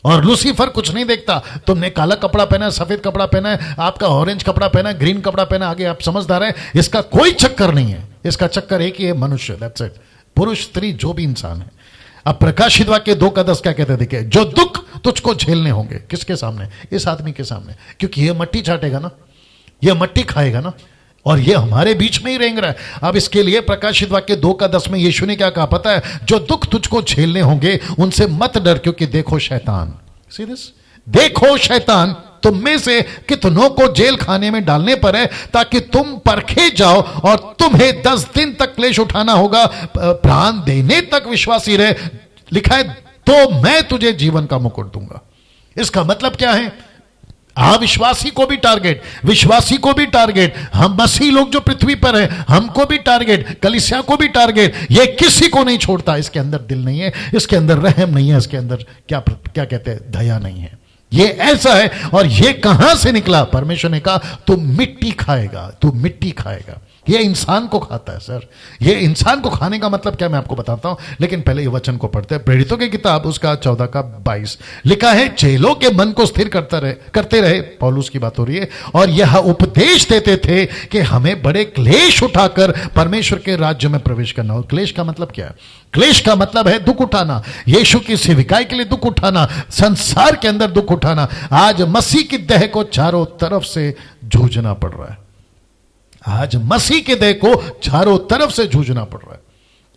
और लूसीफर कुछ नहीं देखता, तुमने काला कपड़ा पहना है, सफेद कपड़ा पहना है, आपका ऑरेंज कपड़ा पहना है, ग्रीन कपड़ा पहना, आगे आप समझदार हैं, इसका कोई चक्कर नहीं है। इसका चक्कर एक ही है, मनुष्य, दैट्स इट। पुरुष स्त्री जो भी इंसान है। अब प्रकाशित वाक्य 2:10 क्या कहते हैं? देखिए, जो दुख तुझको झेलने होंगे, किसके सामने? इस आदमी के सामने, क्योंकि ये मट्टी चाटेगा ना, ये मट्टी खाएगा ना, और ये हमारे बीच में ही रेंग रहा है। अब इसके लिए प्रकाशित वाक्य 2:10 में यीशु ने क्या कहा पता है? जो दुख तुझको झेलने होंगे उनसे मत डर, क्योंकि देखो शैतान, सी दिस, देखो शैतान तुम में से कितनों को जेल खाने में डालने पर है, ताकि तुम परखे जाओ, और तुम्हें 10 दिन तक क्लेश उठाना होगा, प्राण देने तक विश्वासी रहे। लिखा है तो मैं तुझे जीवन का मुकुट दूंगा। इसका मतलब क्या है? अविश्वासी को भी टारगेट, विश्वासी को भी टारगेट, हम मसीह लोग जो पृथ्वी पर हैं हमको भी टारगेट, कलीसिया को भी टारगेट। ये किसी को नहीं छोड़ता। इसके अंदर दिल नहीं है, इसके अंदर रहम नहीं है, इसके अंदर क्या कहते हैं, दया नहीं है। ये ऐसा है। और ये कहां से निकला? परमेश्वर ने कहा तू मिट्टी खाएगा, तू मिट्टी खाएगा। ये इंसान को खाता है सर। ये इंसान को खाने का मतलब क्या मैं आपको बताता हूं, लेकिन पहले ये वचन को पढ़ते हैं। प्रेरितों की किताब उसका 14:22 लिखा है, चेलों के मन को स्थिर करते रहे, पौलुस की बात हो रही है, और यह उपदेश देते थे कि हमें बड़े क्लेश उठाकर परमेश्वर के राज्य में प्रवेश करना हो। क्लेश का मतलब क्या है? क्लेश का मतलब है दुख उठाना, यीशु की सेविकाई के लिए दुख उठाना, संसार के अंदर दुख उठाना। आज मसीह की देह को चारों तरफ से जूझना पड़ रहा है। आज मसीह के देह को चारों तरफ से जूझना पड़ रहा है।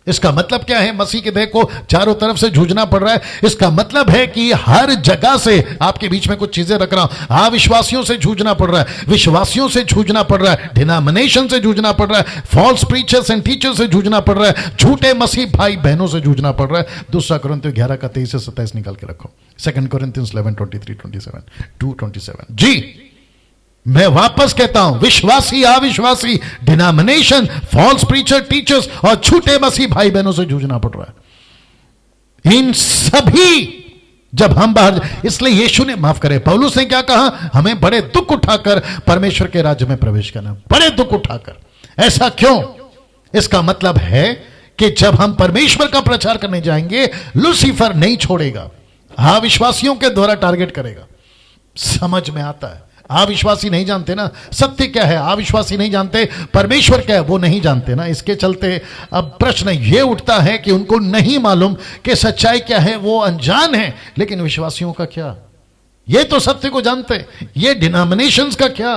इसका मतलब क्या है? मसीह के देह को चारों तरफ से जूझना पड़ रहा है, इसका मतलब है कि हर जगह से आपके बीच में कुछ चीजें रख रहा हूं। अविश्वासियों से जूझना पड़ रहा है, विश्वासियों से जूझना पड़ रहा है, डिनोमिनेशन से जूझना पड़ रहा है, फॉल्स प्रीचर्स एंड टीचर्स से जूझना पड़ रहा है, झूठे मसीह भाई बहनों से जूझना पड़ रहा है। 2 कुरिन्थियों 11:23-27 निकाल के रखो। 2 Corinthians 11:23-27 2:27। जी मैं वापस कहता हूं, विश्वासी अविश्वासी, डिनोमिनेशन, फॉल्स प्रीचर, टीचर्स और झूठे मसीह भाई बहनों से जूझना पड़ रहा है। इन सभी जब हम बाहर, इसलिए यीशु ने, माफ करे, पौलुस ने क्या कहा? हमें बड़े दुख उठाकर परमेश्वर के राज्य में प्रवेश करना। बड़े दुख उठाकर। ऐसा क्यों? इसका मतलब है कि जब हम परमेश्वर का प्रचार करने जाएंगे, लूसीफर नहीं छोड़ेगा, अविश्वासियों के द्वारा टारगेट करेगा। समझ में आता है? अविश्वासी नहीं जानते ना सत्य क्या है, अविश्वासी नहीं जानते परमेश्वर क्या है, वो नहीं जानते ना। इसके चलते अब प्रश्न ये उठता है कि उनको नहीं मालूम कि सच्चाई क्या है, वो अनजान है। लेकिन विश्वासियों का क्या? ये तो सत्य को जानते। ये डिनोमिनेशंस का क्या?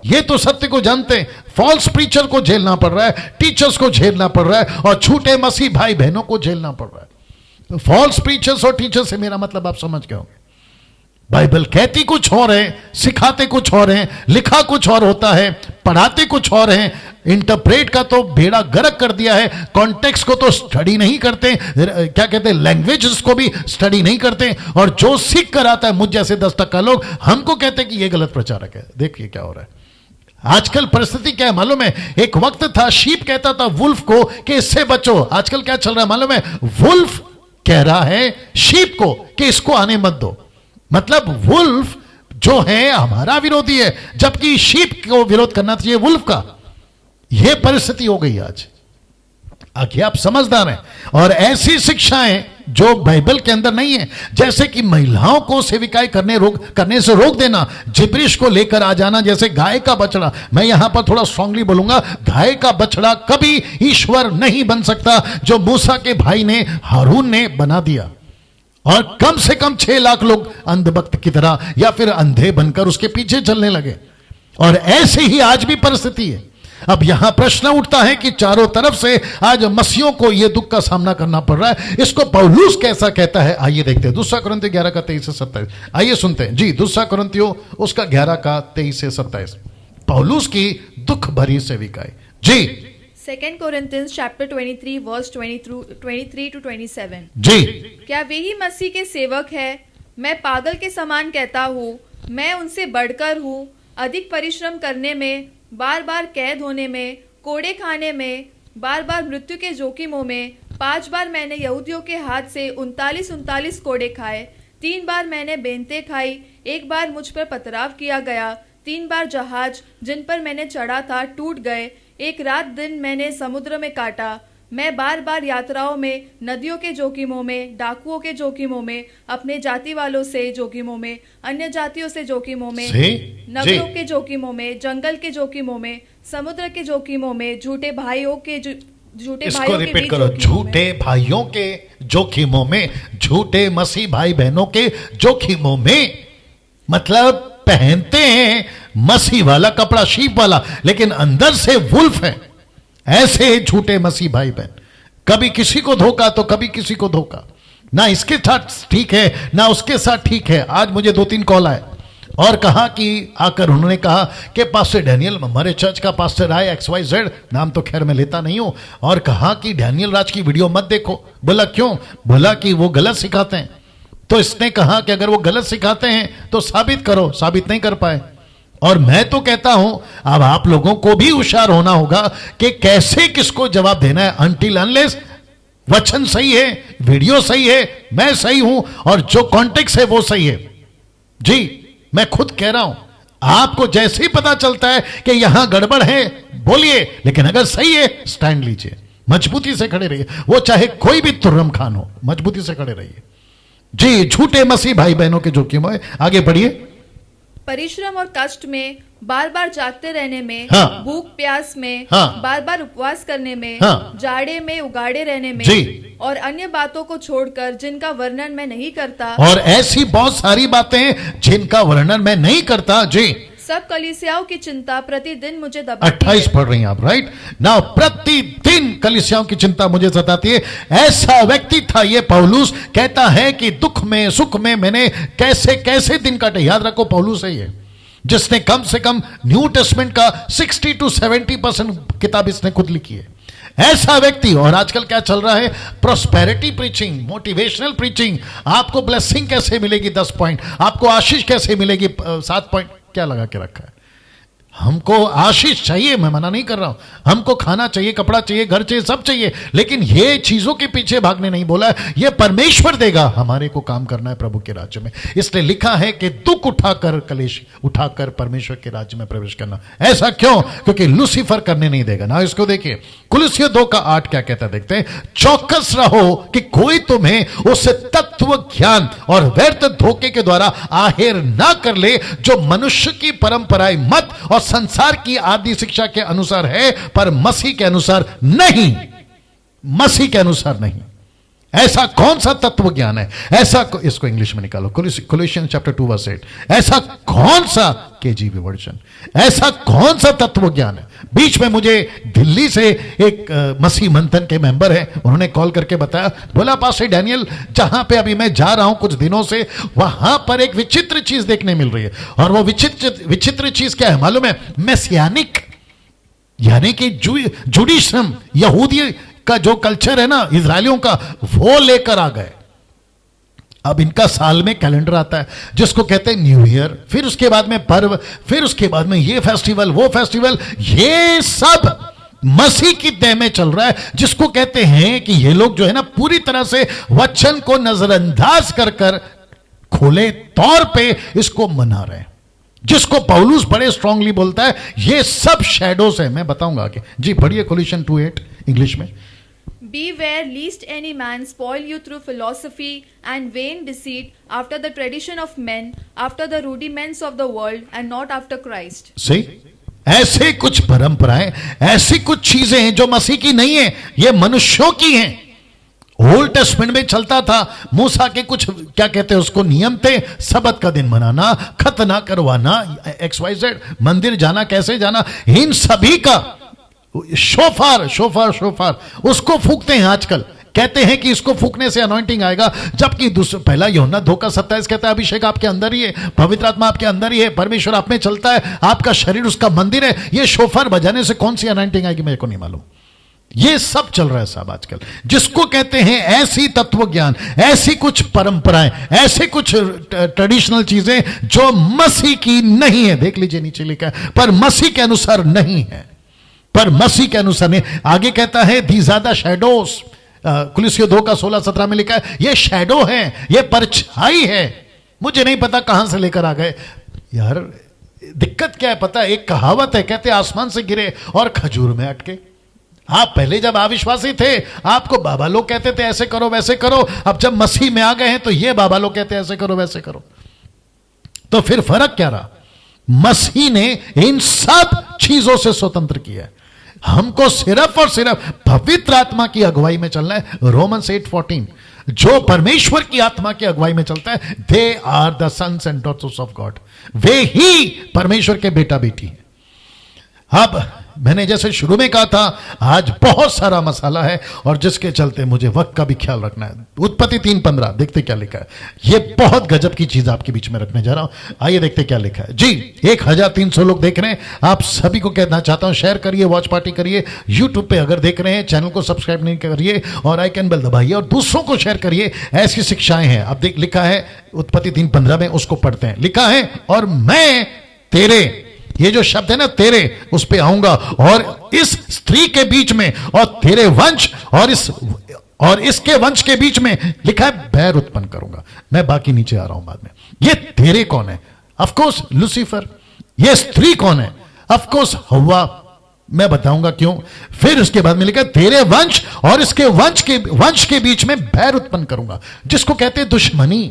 ये तो सत्य को जानते। फॉल्स प्रीचर को झेलना पड़ रहा है, टीचर्स को झेलना पड़ रहा है, और झूठे मसीह भाई बहनों को झेलना पड़ रहा है। फॉल्स प्रीचर्स और टीचर्स से मेरा मतलब आप समझ गए होंगे। बाइबल कहती कुछ और है, सिखाते कुछ और है, लिखा कुछ और होता है, पढ़ाते कुछ और है। इंटरप्रेट का तो बेड़ा गर्क कर दिया है, कॉन्टेक्स्ट को तो स्टडी नहीं करते, क्या कहते हैं, लैंग्वेजेस को भी स्टडी नहीं करते। और जो सीख कर आता है, मुझ जैसे 10% लोग हमको कहते हैं कि ये गलत प्रचारक है। देखिए क्या हो रहा है आजकल। परिस्थिति क्या है मालूम है? एक वक्त था शीप कहता था वुल्फ को कि इससे बचो। आजकल क्या चल रहा है मालूम है? वुल्फ कह रहा है शीप को कि इसको आने मत दो। मतलब वुल्फ जो है हमारा विरोधी है, जबकि शीप को विरोध करना चाहिए वुल्फ का। यह परिस्थिति हो गई आज। आगे आप समझदार हैं। और ऐसी शिक्षाएं जो बाइबल के अंदर नहीं है, जैसे कि महिलाओं को सेविकाई करने से रोक देना, जिब्रिश को लेकर आ जाना जैसे गाय का बछड़ा। मैं यहां पर थोड़ा स्ट्रांगली बोलूंगा, गाय का बछड़ा कभी ईश्वर नहीं बन सकता, जो मूसा के भाई ने, हारून ने बना दिया। और कम से कम 6 लाख लोग अंधभक्त की तरह या फिर अंधे बनकर उसके पीछे चलने लगे। और ऐसे ही आज भी परिस्थिति है। अब यहां प्रश्न उठता है कि चारों तरफ से आज मसीहों को यह दुख का सामना करना पड़ रहा है। इसको पौलुस कैसा कहता है, आइए देखते हैं। 2 कुरिन्थियों 11:23-27 आइए सुनते हैं जी। 2 कुरिन्थियों उसका 11:23-27 पौलुस की दुख भरी सेविकाई जी। 2 Corinthians chapter 23 verse 23 to 27 जी। क्या वे ही मसीह के सेवक है? मैं पागल के समान कहता हूँ, मैं उनसे बढ़कर हूँ। अधिक परिश्रम करने में, बार बार कैद होने में, कोड़े खाने में, बार बार मृत्यु के जोखिमों में। 5 बार मैंने यहूदियों के हाथ से 39 कोड़े खाए। 3 बार मैंने बेंतें खाई। 1 बार मुझ पर पथराव किया गया। 3 बार जहाज जिन पर मैंने चढ़ा था टूट गए। 1 रात दिन मैंने समुद्र में काटा। मैं बार बार यात्राओं में, नदियों के जोखिमों में, डाकुओं के जोखिमों में, अपने जाति वालों से जोखिमों में, अन्य जातियों से जोखिमों में, नगरों के जोखिमों में, जंगल के जोखिमों में, समुद्र के जोखिमों में, झूठे भाइयों के झूठे भाइयों के जोखिमों में, झूठे मसीह भाई बहनों के जोखिमों में। मतलब पहनते हैं मसीह वाला कपड़ा, शीप वाला, लेकिन अंदर से वुल्फ है। ऐसे झूठे मसीह भाई बहन, कभी किसी को धोखा तो कभी किसी को धोखा, ना इसके साथ ठीक है ना उसके साथ ठीक है। आज मुझे 2-3 कॉल आए और कहा कि आकर उन्होंने कहा कि पास्टर डैनियल, हमारे चर्च का पास्टर आए XYZ, नाम तो खैर मैं लेता नहीं हूं, और कहा कि डैनियल राज की वीडियो मत देखो। बोला क्यों? बोला कि वो गलत सिखाते हैं। तो इसने कहा कि अगर वो गलत सिखाते हैं तो साबित करो। साबित नहीं कर पाए। और मैं तो कहता हूं अब आप लोगों को भी होशियार होना होगा कि कैसे किसको जवाब देना है। अनटिल अनलेस वचन सही है, वीडियो सही है, मैं सही हूं और जो कॉन्टेक्स्ट है वो सही है। जी मैं खुद कह रहा हूं, आपको जैसे ही पता चलता है कि यहां गड़बड़ है, बोलिए, लेकिन अगर सही है स्टैंड लीजिए, मजबूती से खड़े रहिए, वो चाहे कोई भी तुर्रम खान हो, मजबूती से खड़े रहिए। जी, झूठे मसीह भाई बहनों के जोखिम है। आगे बढ़िए। परिश्रम और कष्ट में, बार बार जागते रहने में, हाँ। भूख प्यास में, हाँ। बार बार उपवास करने में, हाँ। जाड़े में उगाड़े रहने में, जी। और अन्य बातों को छोड़कर जिनका वर्णन मैं नहीं करता, और ऐसी बहुत सारी बातें हैं जिनका वर्णन मैं नहीं करता। जी, सब कलीसियाओं की चिंता प्रतिदिन मुझे दबाती 28 है। पढ़ रही हैं आप, राइट ना। प्रतिदिन कलीसियाओं की चिंता मुझे सताती है। ऐसा व्यक्ति था ये पौलुस, कहता है कि दुख में सुख में मैंने कैसे कैसे दिन काटे। याद रखो, पौलुस है ये जिसने कम से कम न्यू टेस्टमेंट का 60 to 70% किताब इसने खुद लिखी है। ऐसा व्यक्ति। और आजकल क्या चल रहा है? Prosperity preaching, motivational preaching. आपको ब्लेसिंग कैसे मिलेगी 10 पॉइंट, आपको आशीष कैसे मिलेगी 7 पॉइंट। क्या लगा के रखा है? हमको आशीष चाहिए, मैं मना नहीं कर रहा हूं। हमको खाना चाहिए, कपड़ा चाहिए, घर चाहिए, सब चाहिए, लेकिन ये चीजों के पीछे भागने नहीं बोला है। ये परमेश्वर देगा, हमारे को काम करना है प्रभु के राज्य में। इसलिए लिखा है कि दुख उठाकर, कलेश उठाकर परमेश्वर के राज्य में प्रवेश करना। ऐसा क्यों? क्योंकि लूसीफर करने नहीं देगा ना। इसको देखिए, कुलुस्सियों 2:8 क्या कहता है, देखते हैं। चौकस रहो कि कोई तुम्हें उस तत्व ज्ञान और व्यर्थ धोखे के द्वारा आहेर ना कर ले जो मनुष्य की परंपराएं मत और संसार की आदि शिक्षा के अनुसार है, पर मसीह के अनुसार नहीं। मसीह के अनुसार नहीं। ऐसा कौन सा तत्व ज्ञान है? ऐसा इसको इंग्लिश में निकालो, कोलोसियंस चैप्टर 2:8। ऐसा कौन सा, केजीवी वर्जन, ऐसा कौन सा तत्व ज्ञान है? बीच में मुझे दिल्ली से एक मसीह मंथन के मेंबर हैं, उन्होंने कॉल करके बताया, बोला पास्टर डैनियल, जहां पे अभी मैं जा रहा हूं कुछ दिनों से, वहां पर एक विचित्र चीज देखने मिल रही है। और वो विचित्र चीज क्या है मालूम है? मैसियानिक, यानी कि जुडिशम, यहूदी का जो कल्चर है ना इजरायलियों का, वो लेकर आ गए। अब इनका साल में कैलेंडर आता है जिसको कहते हैं न्यू ईयर, फिर उसके बाद में पर्व, फिर उसके बाद में ये फेस्टिवल, वो फेस्टिवल, ये सब मसीह की देह में चल रहा है। जिसको कहते हैं कि ये लोग जो है ना पूरी तरह से वचन को नजरअंदाज कर कर खुले तौर पे इसको मना रहे हैं, जिसको पौलुस बड़े स्ट्रांगली बोलता है ये सब शैडोज है। मैं बताऊंगा आगे। जी पढ़िए, कोलोसियन 2:8 इंग्लिश में। Beware lest any man spoil you through philosophy and vain deceit, after the tradition of men, after the rudiments of the world, and not after Christ. सही, ऐसे कुछ परंपराएं, ऐसी कुछ चीजें हैं जो मसीह की नहीं है, ये मनुष्यों की हैं। ओल्ड टेस्टमेंट में चलता था, मूसा के कुछ क्या कहते हैं उसको नियम थे, सबत का दिन मनाना, खतना करवाना, XYZ, मंदिर जाना, कैसे जाना, इन सभी का शोफार शोफार शोफार उसको फूकते हैं आजकल। कहते हैं कि इसको फूकने से अनॉइंटिंग आएगा, जबकि पहला यूहन्ना 2:27 कहता है अभिषेक आपके अंदर ही है, पवित्र आत्मा आपके अंदर ही है, परमेश्वर आप में चलता है, आपका शरीर उसका मंदिर है। ये शोफार बजाने से कौन सी अनॉइंटिंग आएगी मेरे को नहीं मालूम। ये सब चल रहा है साहब आजकल, जिसको कहते हैं ऐसी तत्व ज्ञान, ऐसी कुछ परंपराएं, ऐसे कुछ ट्रेडिशनल चीजें जो मसीह की नहीं है। देख लीजिए नीचे लिखा है, पर मसीह के अनुसार नहीं है, पर मसीह के अनुसार नहीं। आगे कहता है दीज आर द शैडोज, कुलुस्सियों 2:16-17 में लिखा है ये शैडो है, ये परछाई है। मुझे नहीं पता कहां से लेकर आ गए यार। दिक्कत क्या है पता है? एक कहावत है, कहते आसमान से गिरे और खजूर में अटके। आप पहले जब अविश्वासी थे आपको बाबा लोग कहते थे ऐसे करो वैसे करो, अब जब मसीह में आ गए हैं तो ये बाबा लोग कहते हैं ऐसे करो वैसे करो। तो फिर फर्क क्या रहा? मसीह ने इन सब चीजों से स्वतंत्र किया है। हमको सिर्फ और सिर्फ पवित्र आत्मा की अगुवाई में चलना है। रोमन्स 8:14, जो परमेश्वर की आत्मा की अगुवाई में चलता है, they are the sons and daughters of God, वे ही परमेश्वर के बेटा बेटी हैं। अब मैंने जैसे शुरू में कहा था, आज बहुत सारा मसाला है और जिसके चलते मुझे वक्त का भी ख्याल रखना है। उत्पत्ति 3:15 देखते क्या लिखा है। ये बहुत गजब की चीज आपके बीच में रखने जा रहा हूं। आइए देखते क्या लिखा है। जी 1300 लोग देख रहे हैं। आप सभी को कहना चाहता हूं शेयर करिए, वॉच पार्टी करिए। यूट्यूब पे अगर देख रहे हैं चैनल को सब्सक्राइब नहीं करिए और आइकन बेल दबाइए और दूसरों को शेयर करिए। ऐसी शिक्षाएं हैं। अब देख लिखा है उत्पत्ति 3:15 में, उसको पढ़ते हैं। लिखा है और मैं तेरे, ये जो शब्द है ना तेरे, उस पे आऊंगा और इस स्त्री के बीच में और तेरे वंश और इसके वंश के बीच में, लिखा है बैर उत्पन्न करूंगा। मैं बाकी नीचे आ रहा हूं बाद में। ये तेरे कौन है? Of course Lucifer. ये स्त्री कौन है? ऑफ कोर्स हव्वा, मैं बताऊंगा क्यों। फिर उसके बाद में लिखा तेरे वंश और इसके वंश के बीच में बैर उत्पन्न करूंगा, जिसको कहते हैं दुश्मनी।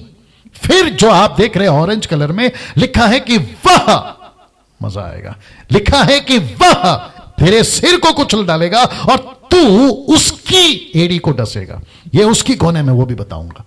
फिर जो आप देख रहे हैं ऑरेंज कलर में लिखा है कि वह, मजा आएगा, लिखा है कि वह तेरे सिर को कुचल डालेगा और तू उसकी एड़ी को डसेगा। ये उसकी कौन है मैं वो भी बताऊंगा।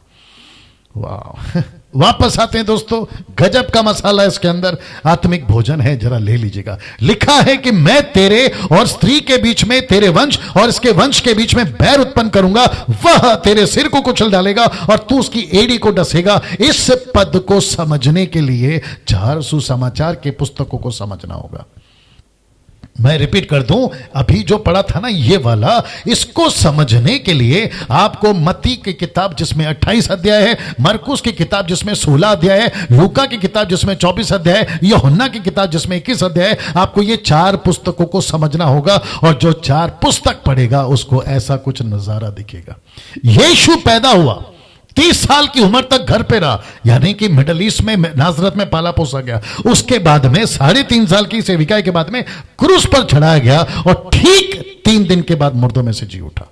वाह, वापस आते हैं दोस्तों, गजब का मसाला इसके अंदर, आत्मिक भोजन है, जरा ले लीजिएगा। लिखा है कि मैं तेरे और स्त्री के बीच में, तेरे वंश और इसके वंश के बीच में बैर उत्पन्न करूंगा, वह तेरे सिर को कुचल डालेगा और तू उसकी एड़ी को डसेगा। इस पद को समझने के लिए 4 सुसमाचार के पुस्तकों को समझना होगा। मैं रिपीट कर दूं, अभी जो पढ़ा था ना ये वाला, इसको समझने के लिए आपको मत्ती की किताब जिसमें 28 अध्याय है, मरकुस की किताब जिसमें 16 अध्याय है, लूका की किताब जिसमें 24 अध्याय है, यूहन्ना की किताब जिसमें 21 अध्याय है, आपको ये 4 पुस्तकों को समझना होगा। और जो 4 पुस्तक पढ़ेगा उसको ऐसा कुछ नजारा दिखेगा। यीशु पैदा हुआ, 30 साल की उम्र तक घर पे रहा, यानी कि मिडल ईस्ट में नाजरत में पाला पोसा गया। उसके बाद में 3.5 साल की सेविका के बाद में क्रूस पर चढ़ाया गया और ठीक 3 दिन के बाद मुर्दों में से जी उठा।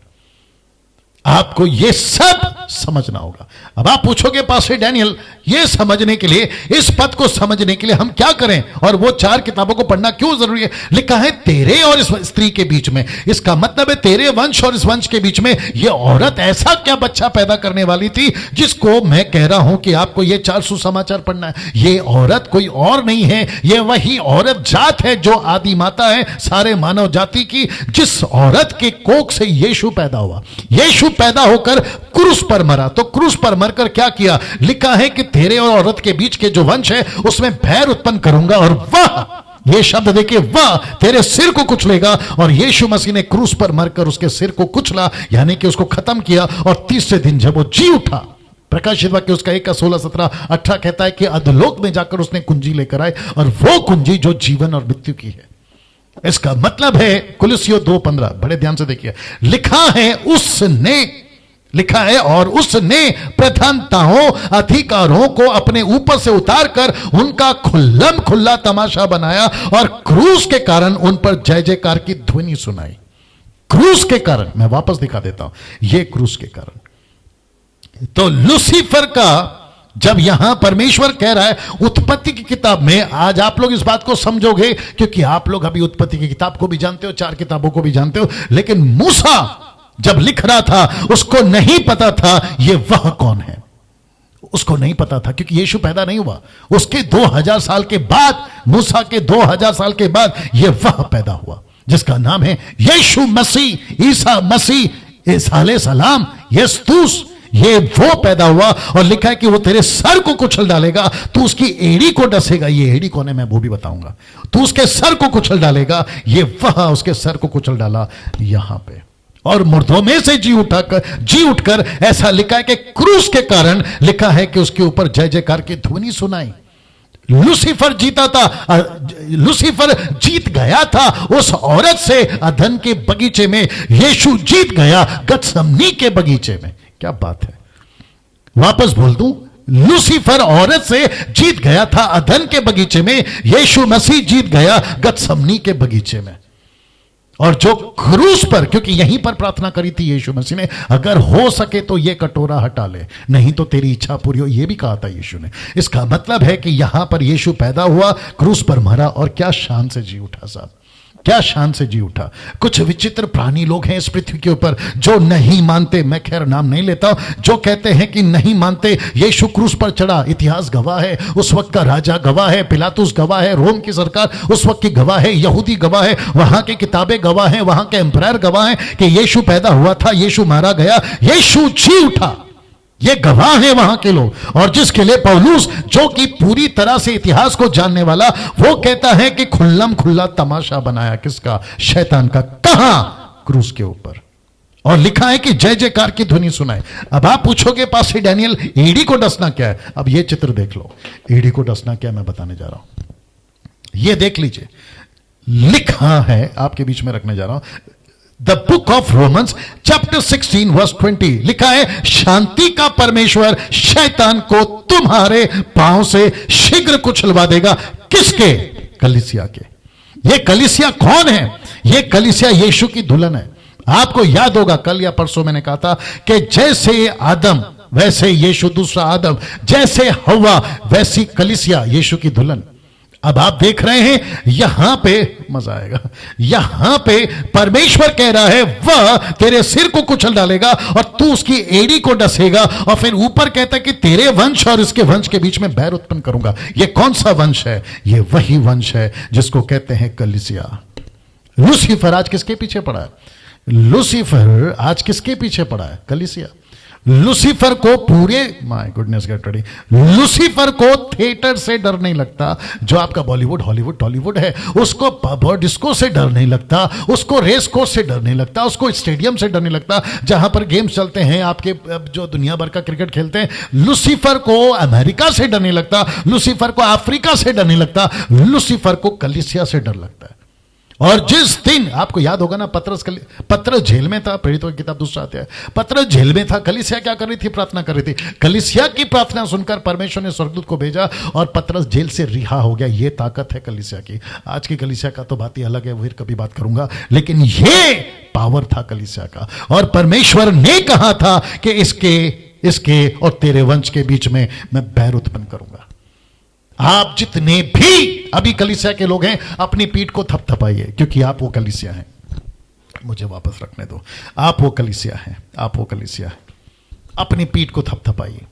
आपको यह सब समझना होगा। अब आप पूछोगे पास्टर डैनियल, यह समझने के लिए, इस पद को समझने के लिए हम क्या करें और वो 4 किताबों को पढ़ना क्यों जरूरी है? लिखा है तेरे और इस स्त्री के बीच में, इसका मतलब है तेरे वंश और इस वंश के बीच में यह औरत ऐसा क्या बच्चा पैदा करने वाली थी जिसको मैं कह रहा हूं कि आपको यह 4 सुसमाचार पढ़ना है। यह औरत कोई और नहीं है, यह वही औरत जात है जो आदि माता है सारे मानव जाति की, जिस औरत के कोख से यीशु पैदा हुआ। यीशु पैदा होकर क्रूस पर मरा, तो क्रूस पर मरकर क्या किया? लिखा है कि तेरे और औरत के बीच के जो वंश है उसमें बैर उत्पन्न करूंगा और वह, ये शब्द देखिए, वह तेरे सिर को कुचलेगा। और यीशु मसीह ने क्रूस पर मरकर उसके सिर को कुचला, यानी कि उसको खत्म किया। और तीसरे दिन जब वो जी उठा, प्रकाशित वाक्य उसका 1 का 16, 17, 18 कहता है कि अधोलोक में जाकर उसने कुंजी लेकर आए, और वो कुंजी जो जीवन और मृत्यु की है। इसका मतलब है कुलुस्सियों 2:15, बड़े ध्यान से देखिए, लिखा है उसने, लिखा है और उसने प्रधानताओं अधिकारों को अपने ऊपर से उतारकर उनका खुल्लम खुल्ला तमाशा बनाया और क्रूस के कारण उन पर जय जयकार की ध्वनि सुनाई। क्रूस के कारण, मैं वापस दिखा देता हूं, यह क्रूस के कारण। तो लूसीफर का जब यहां परमेश्वर कह रहा है उत्पत्ति की किताब में, आज आप लोग इस बात को समझोगे क्योंकि आप लोग अभी उत्पत्ति की किताब को भी जानते हो, 4 किताबों को भी जानते हो, लेकिन मूसा जब लिख रहा था उसको नहीं पता था ये वह कौन है, उसको नहीं पता था, क्योंकि यीशु पैदा नहीं हुआ। उसके 2000 साल के बाद, मूसा के 2000 साल के बाद ये वह पैदा हुआ जिसका नाम है यीशु मसीह, ईसा मसीह, ईसा सलाम, यस्तूस। ये वो पैदा हुआ और लिखा है कि वो तेरे सर को कुचल डालेगा, तू उसकी एड़ी को डसेगा। ये एड़ी कौन है मैं वो भी बताऊंगा। तू उसके सर को कुचल डालेगा, ये वह उसके सर को कुचल डाला यहां पे। और मुर्दों में से जी उठकर ऐसा लिखा है कि क्रूस के कारण, लिखा है कि उसके ऊपर जय जयकार की ध्वनि सुनाई। लूसीफर जीता था, लूसीफर जीत गया था उस औरत से अदन के बगीचे में, यीशु जीत गया गतसमनी के बगीचे में। क्या बात है, वापस बोल दूं, लूसीफर औरत से जीत गया था अदन के बगीचे में, यीशु मसीह जीत गया गतसमनी के बगीचे में। और जो क्रूस पर, क्योंकि यहीं पर प्रार्थना करी थी यीशु मसीह ने, अगर हो सके तो ये कटोरा हटा ले, नहीं तो तेरी इच्छा पूरी हो, ये भी कहा था यीशु ने। इसका मतलब है कि यहां पर यीशु पैदा हुआ, क्रूस पर मरा और क्या शान से जी उठा साहब, क्या शान से जी उठा। कुछ विचित्र प्राणी लोग हैं इस पृथ्वी के ऊपर जो नहीं मानते, मैं खैर नाम नहीं लेता, जो कहते हैं कि नहीं मानते यीशु क्रूस पर चढ़ा। इतिहास गवाह है, उस वक्त का राजा गवाह है, पिलातुस गवाह है, रोम की सरकार उस वक्त की गवाह है, यहूदी गवाह है, वहां की किताबें गवाह हैं, वहां के एम्पायर गवाह हैं कि यीशु पैदा हुआ था, यीशु मारा गया, यीशु जी उठा। ये गवाह है वहां के लोग। और जिसके लिए पौलुस, जो कि पूरी तरह से इतिहास को जानने वाला, वो कहता है कि खुल्लम खुल्ला तमाशा बनाया किसका? शैतान का। कहां? क्रूस के ऊपर। और लिखा है कि जय जयकार की ध्वनि सुनाए। अब आप पूछोगे पास्टर डैनियल, एड़ी को डसना क्या है? अब ये चित्र देख लो, एड़ी को डसना क्या मैं बताने जा रहा हूं, ये देख लीजिए। लिखा है, आपके बीच में रखने जा रहा हूं, the book of Romans chapter 16 verse 20, लिखा है शांति का परमेश्वर शैतान को तुम्हारे पांव से शीघ्र कुचलवा देगा। किसके? कलीसिया के। ये कलीसिया कौन है? ये कलीसिया यीशु की दुल्हन है। आपको याद होगा कल या परसों मैंने कहा था कि जैसे आदम वैसे यीशु दूसरा आदम, जैसे हव्वा वैसी कलीसिया यीशु की दुल्हन। अब आप देख रहे हैं यहां पे मजा आएगा, यहां पे परमेश्वर कह रहा है वह तेरे सिर को कुचल डालेगा और तू उसकी एड़ी को डसेगा, और फिर ऊपर कहता है कि तेरे वंश और इसके वंश के बीच में बैर उत्पन्न करूंगा। यह कौन सा वंश है? यह वही वंश है जिसको कहते हैं कलीसिया। लूसीफर आज किसके पीछे पड़ा है? लूसीफर आज किसके पीछे पड़ा है? कलीसिया। लूसीफर को पूरे my goodness get ready, Lucifer को थिएटर से डर नहीं लगता जो आपका बॉलीवुड हॉलीवुड टॉलीवुड है, उसको पब और डिस्को से डर नहीं लगता, उसको रेस कोर्स से डर नहीं लगता, उसको स्टेडियम से डर नहीं लगता जहां पर गेम्स चलते हैं आपके जो दुनिया भर का क्रिकेट खेलते हैं। लूसीफर को अमेरिका से डर नहीं लगता, लूसीफर को अफ्रीका से डर नहीं लगता, लूसीफर को कलीसिया से डर लगता है। और जिस दिन आपको याद होगा ना, पतरस जेल में था, प्रेरितों की किताब दूसरा अध्याय, पतरस जेल में था, कलीसिया क्या कर रही थी? प्रार्थना कर रही थी। कलीसिया की प्रार्थना सुनकर परमेश्वर ने स्वर्गदूत को भेजा और पतरस जेल से रिहा हो गया। ये ताकत है कलीसिया की। आज की कलीसिया का तो बात ही अलग है, फिर कभी बात करूंगा, लेकिन ये पावर था कलीसिया का। और परमेश्वर ने कहा था कि इसके और तेरे वंश के बीच में मैं बैर उत्पन्न करूंगा। आप जितने भी अभी कलीसिया के लोग हैं अपनी पीठ को थपथपाइए, क्योंकि आप वो कलीसिया हैं। मुझे वापस रखने दो। आप वो कलीसिया हैं, आप वो कलीसिया हैं। अपनी पीठ को थपथपाइए।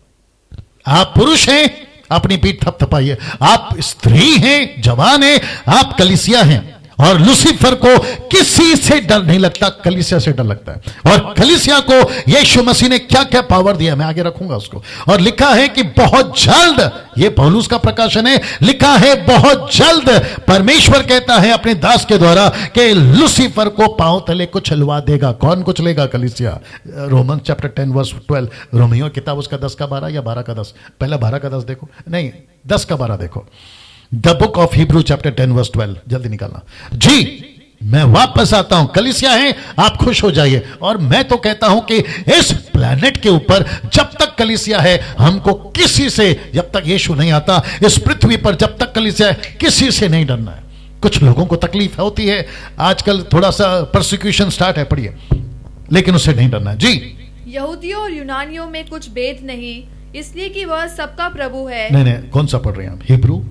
आप पुरुष हैं, अपनी पीठ थपथपाइए। आप स्त्री हैं, जवान हैं, आप कलीसिया हैं। और लूसीफर को किसी से डर नहीं लगता, कलीसिया से डर लगता है। और कलीसिया को यीशु मसीह ने क्या क्या पावर दिया, मैं आगे रखूंगा उसको। और लिखा है कि बहुत जल्द, ये पौलुस का प्रकाशन है, लिखा है बहुत जल्द परमेश्वर कहता है अपने दास के द्वारा कि लूसीफर को पांव तले कुचलवा देगा। कौन कुचलेगा? कलीसिया। रोमन चैप्टर 10 वर्स 12, रोमियो किताब उसका 10 का 12 या 12 का 10, पहला 12 का 10 देखो, नहीं 10 का 12 देखो। The book of Hebrew chapter 10 verse 12, जल्दी निकालना जी। मैं वापस आता हूं, कलीसिया है, आप खुश हो जाइए। और मैं तो कहता हूं कि इस प्लेनेट के ऊपर जब तक कलीसिया है, हमको किसी से, जब तक यीशु नहीं आता इस पृथ्वी पर, जब तक कलीसिया है, किसी से नहीं डरना है। कुछ लोगों को तकलीफ होती है आजकल, थोड़ा सा परसिक्यूशन स्टार्ट है, पढ़िए, लेकिन उससे नहीं डरना है जी। यहूदियों और यूनानियों में कुछ भेद नहीं, इसलिए कि वह सबका प्रभु है। नहीं, कौन सा पढ़ रहे हैं आप? हिब्रू?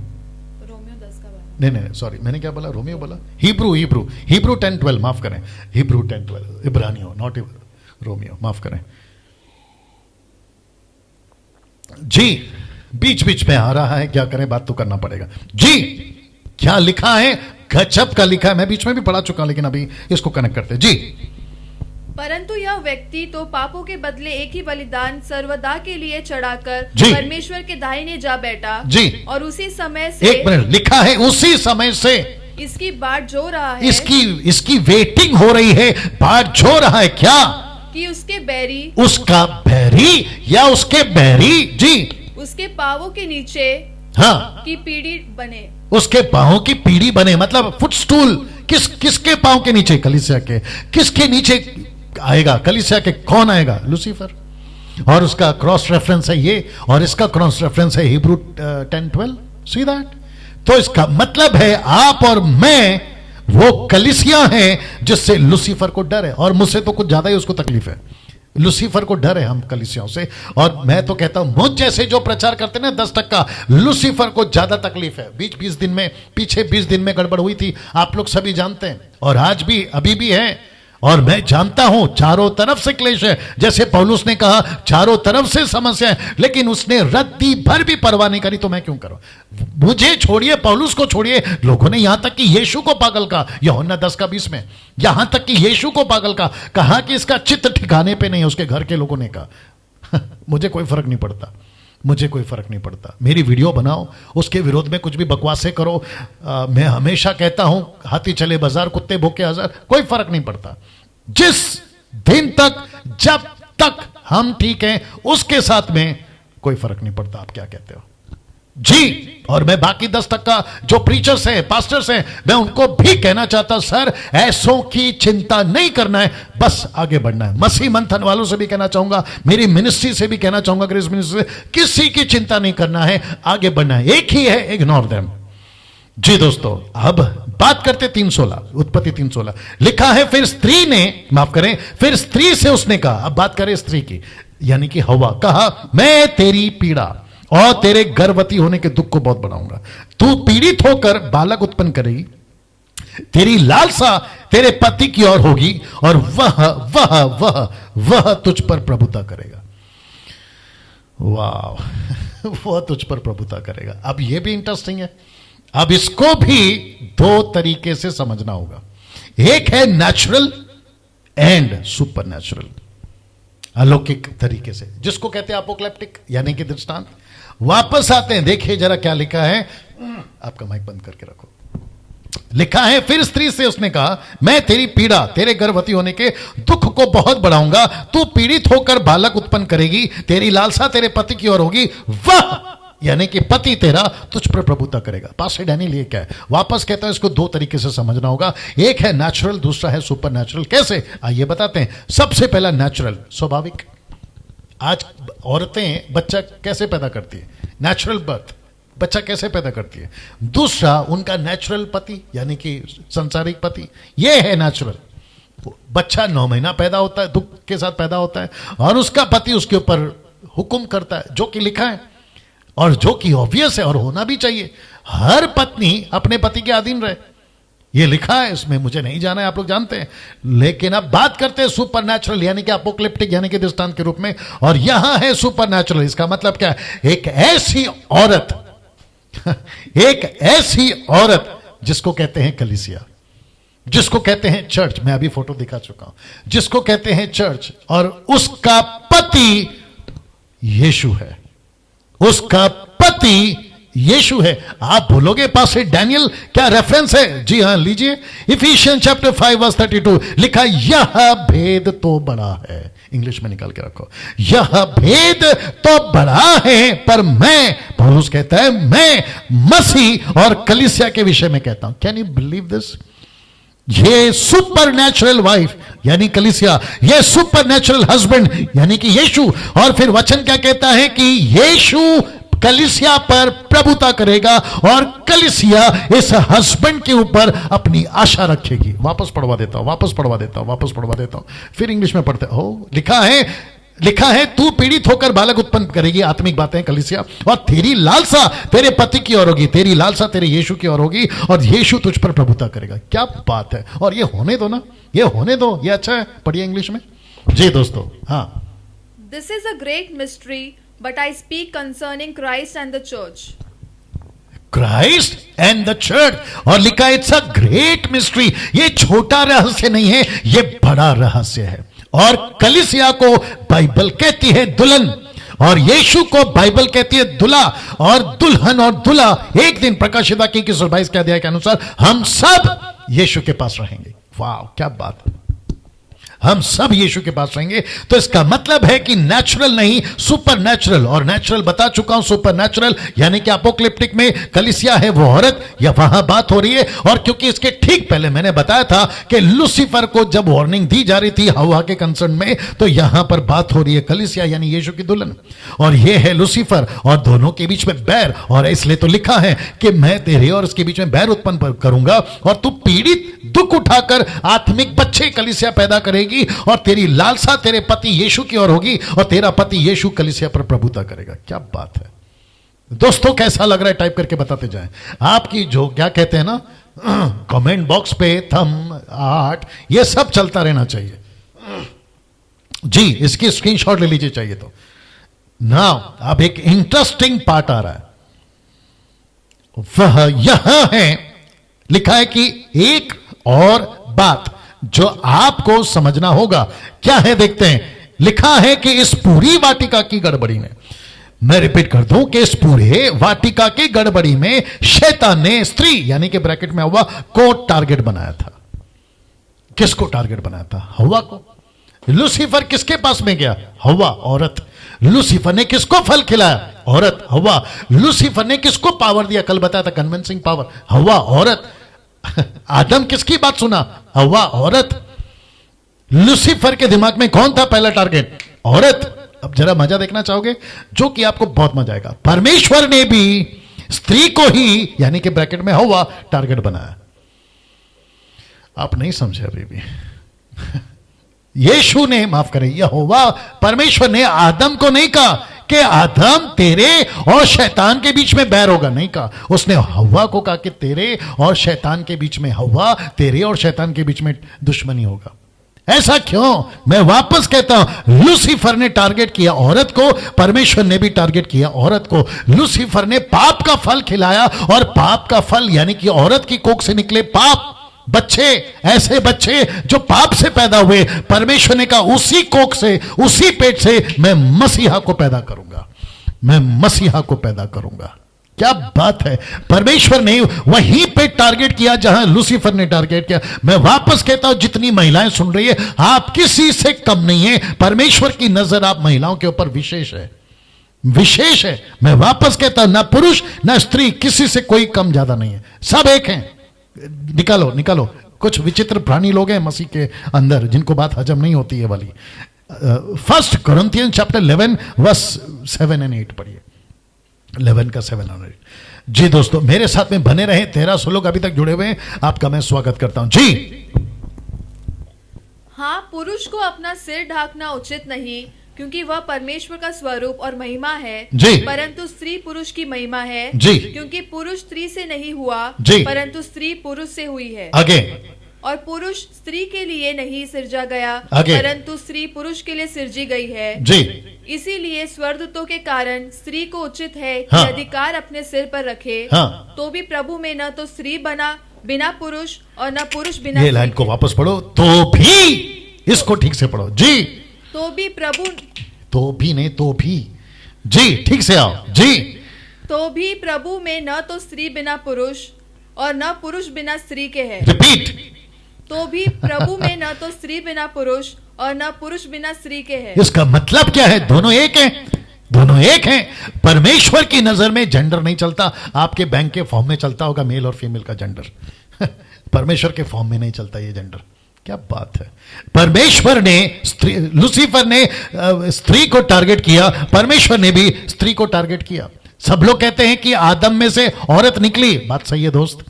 नहीं, सॉरी, मैंने क्या बोला? रोमियो बोला? हिब्रू 10:12, माफ करें, हिब्रू 10:12, इब्रानियों, नॉट रोमियो, माफ करें जी। बीच बीच में आ रहा है, क्या करें, बात तो करना पड़ेगा जी। क्या लिखा है? गजब का लिखा है। मैं बीच में भी पढ़ा चुका, लेकिन अभी इसको कनेक्ट करते जी। परंतु यह व्यक्ति तो पापों के बदले एक ही बलिदान सर्वदा के लिए चढ़ाकर परमेश्वर के दाहिने जा बैठा जी। और उसी समय से, एक मिनट, लिखा है उसी समय से इसकी बाट जो रहा है, इसकी वेटिंग हो रही है, बाट जो रहा है क्या? कि उसके बैरी, उसका बैरी या उसके बैरी जी, उसके पांवों के नीचे हाँ की पीढ़ी बने। उसके पांवों की पीढ़ी बने मतलब फुटस्टूल। किसके पांव के नीचे? कलीसिया के। किसके नीचे आएगा? कलीसिया के। कौन आएगा? लूसीफर। और उसका क्रॉस रेफरेंस है ये, और इसका क्रॉस रेफरेंस है हिब्रू 10:12। See that? तो इसका मतलब है आप और मैं वो कलीसिया हैं जिससे लूसीफर को डर है, और मुझसे तो कुछ ज्यादा ही उसको तकलीफ है। लूसीफर को डर है हम कलीसियाओं से। और मैं तो कहता हूं मुझ जैसे जो प्रचार करते ना 10%, लूसीफर को ज्यादा तकलीफ है। पीछे 20 दिन में गड़बड़ हुई थी, आप लोग सभी जानते हैं, और आज भी, अभी भी है। और मैं जानता हूं चारों तरफ से क्लेश है, जैसे पौलुस ने कहा चारों तरफ से समस्या है, लेकिन उसने रत्ती भर भी परवाह नहीं करी। तो मैं क्यों करूं? मुझे छोड़िए, पौलुस को छोड़िए, लोगों ने यहां तक कि यीशु को पागल कहा, यूहन्ना 10:20 में, यहां तक कि यीशु को पागल कहा कि इसका चित्त ठिकाने पे नहीं है। उसके घर के लोगों ने कहा मुझे कोई फर्क नहीं पड़ता, मुझे कोई फर्क नहीं पड़ता। मेरी वीडियो बनाओ, उसके विरोध में कुछ भी बकवासें करो। मैं हमेशा कहता हूं हाथी चले बाजार, कुत्ते भूखे हजार, कोई फर्क नहीं पड़ता। जिस दिन तक, जब तक हम ठीक हैं, उसके साथ में कोई फर्क नहीं पड़ता। आप क्या कहते हो जी? और मैं बाकी 10% जो प्रीचर्स हैं, पास्टर्स हैं, मैं उनको भी कहना चाहता, सर ऐसों की चिंता नहीं करना है, बस आगे बढ़ना है। मसीह मंथन वालों से भी कहना चाहूंगा, मेरी मिनिस्ट्री से भी कहना चाहूंगा, ग्रेस मिनिस्ट्री से, किसी की चिंता नहीं करना है, आगे बढ़ना है। एक ही है, इग्नोर देम। जी दोस्तों, अब बात करते 3:16, उत्पत्ति 3:16 लिखा है, फिर स्त्री ने, माफ करें, फिर स्त्री से उसने कहा, अब बात करें स्त्री की, यानी कि हवा, कहा मैं तेरी पीड़ा और तेरे गर्भवती होने के दुख को बहुत बढ़ाऊंगा, तू पीड़ित होकर बालक उत्पन्न करेगी, तेरी लालसा तेरे पति की ओर होगी और वह वह वह वह तुझ पर प्रभुता करेगा। वाह, वह तुझ पर प्रभुता करेगा। अब यह भी इंटरेस्टिंग है, अब इसको भी दो तरीके से समझना होगा। एक है नेचुरल एंड सुपर नेचुरल, अलौकिक तरीके से, जिसको कहते हैं अपोकलिप्टिक, यानी कि दृष्टांत। वापस आते हैं, देखिए जरा क्या लिखा है, आपका माइक बंद करके रखो। लिखा है, फिर स्त्री से उसने कहा मैं तेरी पीड़ा, तेरे गर्भवती होने के दुख को बहुत बढ़ाऊंगा, तू पीड़ित होकर बालक उत्पन्न करेगी, तेरी लालसा तेरे पति की ओर होगी, वह यानी कि पति तेरा तुझ पर प्रभुता करेगा। पास्टर डैनियल ये क्या है? वापस कहता है इसको दो तरीके से समझना होगा, एक है नेचुरल, दूसरा है सुपर नेचुरल। कैसे, आइए बताते हैं। सबसे पहला नेचुरल, स्वाभाविक। आज औरतें बच्चा कैसे पैदा करती है? नेचुरल बर्थ, बच्चा कैसे पैदा करती है। दूसरा उनका नेचुरल पति, यानी कि संसारिक पति, यह है नेचुरल। बच्चा 9 महीना पैदा होता है, दुख के साथ पैदा होता है, और उसका पति उसके ऊपर हुक्म करता है, जो कि लिखा है और जो कि ऑब्वियस है और होना भी चाहिए। हर पत्नी अपने पति के अधीन रहे, ये लिखा है, इसमें मुझे नहीं जाना है, आप लोग जानते हैं। लेकिन अब बात करते हैं सुपर नेचुरल, यानी कि अपोकलिप्टिक, यानी कि दृष्टांत के रूप में। और यहां है सुपर नेचुरल। इसका मतलब क्या है? एक ऐसी औरत एक ऐसी औरत जिसको कहते हैं कलीसिया, जिसको कहते हैं चर्च, मैं अभी फोटो दिखा चुका हूं, जिसको कहते हैं चर्च, और उसका पति यीशु है, उसका पति यीशु है। आप बोलोगे पास्टर डैनियल क्या रेफरेंस है? जी हां, लीजिए, इफिशियंस चैप्टर 5:32 लिखा, यह भेद तो बड़ा है, इंग्लिश में निकाल के रखो, यह भेद तो बड़ा है, पर मैं, पौलुस कहता है, मैं मसीह और कलीसिया के विषय में कहता हूं। Can you believe this? ये सुपर नेचुरल वाइफ यानी कलीसिया, ये सुपर नेचुरल हस्बैंड यानी कि यीशु, और फिर वचन क्या कहता है कि यीशु कलीसिया पर प्रभुता करेगा और कलीसिया इस हस्बैंड के ऊपर अपनी आशा रखेगी। वापस पढ़वा देता हूं, वापस पढ़वा देता हूं, वापस पढ़वा देता हूं, फिर इंग्लिश में पढ़ते हो। लिखा है तू पीड़ित होकर बालक उत्पन्न करेगी, आत्मिक बातें कलीसिया, और तेरी लालसा तेरे पति की ओर होगी, तेरी लालसा तेरे यीशु की ओर होगी, और यीशु तुझ पर प्रभुता करेगा। क्या बात है! और ये होने दो ना, ये होने दो, ये अच्छा है। पढ़िए इंग्लिश में। जी दोस्तों, हाँ। This is a great mystery, but I speak concerning Christ and the church. Christ and the church, और लिखा इट्स अ ग्रेट मिस्ट्री, ये छोटा रहस्य नहीं है, ये बड़ा रहस्य है। और कलीसिया को बाइबल कहती है दुल्हन, और यीशु को बाइबल कहती है दुल्हा, और दुल्हन और दुल्हा एक दिन प्रकाशित वाक्य की 22 के अध्याय के अनुसार हम सब यीशु के पास रहेंगे। वाह, क्या बात है! हम सब यीशु के पास रहेंगे। तो इसका मतलब है कि नेचुरल नहीं, सुपर नेचुरल। और नेचुरल बता चुका हूं, सुपर नेचुरल यानी कि अपोकलिप्टिक में कलीसिया है वो औरत, या वहां बात हो रही है। और क्योंकि इसके ठीक पहले मैंने बताया था कि लूसीफर को जब वार्निंग दी जा रही थी हवा के कंसर्न में, तो यहां पर बात हो रही है कलीसिया यानी यीशु की दुल्हन, और ये है लूसीफर, और दोनों के बीच में बैर। और इसलिए तो लिखा है कि मैं तेरे और उसके बीच में बैर उत्पन्न करूंगा, और तू पीड़ित दुख उठाकर आत्मिक बच्चे कलीसिया पैदा करेगी, और तेरी लालसा तेरे पति यीशु की ओर होगी, और तेरा पति यीशु कलीसिया पर प्रभुता करेगा। क्या बात है दोस्तों! कैसा लग रहा है? टाइप करके बताते जाएं। आपकी जो क्या कहते हैं ना, कमेंट बॉक्स पे थंब, हार्ट, ये सब चलता रहना चाहिए। जी, इसकी स्क्रीनशॉट ले लीजिए चाहिए तो। नाउ अब एक इंटरेस्टिंग पार्ट आ रहा है, वह यहां है, लिखा है कि एक और बात जो आपको समझना होगा। क्या है देखते हैं। लिखा है कि इस पूरी वाटिका की गड़बड़ी में, मैं रिपीट कर दूं कि इस पूरे वाटिका की गड़बड़ी में शैतान ने स्त्री यानी कि ब्रैकेट में हवा को टारगेट बनाया था। किसको टारगेट बनाया था? हवा को। लूसीफर किसके पास में गया? हवा, औरत। लूसीफर ने किसको फल खिलाया? औरत, हवा। लूसीफर ने किसको पावर दिया? कल बताया था, कन्विंसिंग पावर, हवा, औरत। आदम किसकी बात सुना? हवा, औरत। लूसीफर के दिमाग में कौन था पहला टारगेट? औरत। अब जरा मजा देखना चाहोगे, जो कि आपको बहुत मजा आएगा। परमेश्वर ने भी स्त्री को ही यानी कि ब्रैकेट में हवा टारगेट बनाया। आप नहीं समझे अभी भी। यीशु ने, माफ करें, यहोवा परमेश्वर ने आदम को नहीं कहा कि आदम तेरे और शैतान के बीच में बैर होगा, नहीं कहा। उसने हव्वा को कहा कि तेरे और शैतान के बीच में, हव्वा तेरे और शैतान के बीच में दुश्मनी होगा। ऐसा क्यों? मैं वापस कहता हूं, लूसीफर ने टारगेट किया औरत को, परमेश्वर ने भी टारगेट किया औरत को। लूसीफर ने पाप का फल खिलाया और पाप का फल यानी कि औरत की कोख से निकले पाप बच्चे, ऐसे बच्चे जो पाप से पैदा हुए, परमेश्वर ने कहा उसी कोख से, उसी पेट से मैं मसीहा को पैदा करूंगा, मैं मसीहा को पैदा करूंगा। क्या बात है! परमेश्वर ने वहीं पे टारगेट किया जहां लूसीफर ने टारगेट किया। मैं वापस कहता हूं, जितनी महिलाएं सुन रही है, आप किसी से कम नहीं है। परमेश्वर की नजर आप महिलाओं के ऊपर विशेष है, विशेष है। मैं वापस कहता हूं, ना पुरुष ना स्त्री, किसी से कोई कम ज्यादा नहीं है, सब एक हैं। निकालो निकालो, कुछ विचित्र प्राणी लोग हैं मसीह के अंदर जिनको बात हजम नहीं होती है वाली। 1 Corinthians chapter 11 verse 7 and 8 पढ़िए। 11 का 7 और 8। जी दोस्तों, मेरे साथ में बने रहे। 1300 लोग अभी तक जुड़े हुए हैं, आपका मैं स्वागत करता हूं जी। हाँ, पुरुष को अपना सिर ढांकना उचित नहीं, क्योंकि वह परमेश्वर का स्वरूप और महिमा है जी। परंतु स्त्री पुरुष की महिमा है जी। क्योंकि पुरुष स्त्री से नहीं हुआ जी। परंतु स्त्री पुरुष से हुई है। आगे। और पुरुष स्त्री के लिए नहीं सिरजा गया आगे। परंतु स्त्री पुरुष के लिए सिरजी गई है जी। इसीलिए स्वर्गदूतों के कारण स्त्री को उचित है कि हाँ। अधिकार अपने सिर पर रखे। हाँ। तो भी प्रभु में न तो स्त्री बना बिना पुरुष और न पुरुष बिना ये स्त्री लाइन को के। वापस पढ़ो, तो भी, इसको ठीक से पढ़ो जी। तो भी प्रभु, तो भी नहीं, तो भी जी, ठीक से आओ जी। तो भी प्रभु में न तो स्त्री बिना पुरुष और न पुरुष बिना स्त्री के है। रिपीट। तो भी प्रभु में न तो स्त्री बिना पुरुष और न पुरुष बिना स्त्री के है। इसका मतलब क्या है? दोनों एक हैं, दोनों एक हैं। परमेश्वर की नजर में जेंडर नहीं चलता। आपके बैंक के फॉर्म में चलता होगा मेल और फीमेल का जेंडर। परमेश्वर के फॉर्म में नहीं चलता ये जेंडर। क्या बात है! परमेश्वर ने स्त्री, लूसीफर ने स्त्री को टारगेट किया, परमेश्वर ने भी स्त्री को टारगेट किया। सब लोग कहते हैं कि आदम में से औरत निकली। बात सही है दोस्त,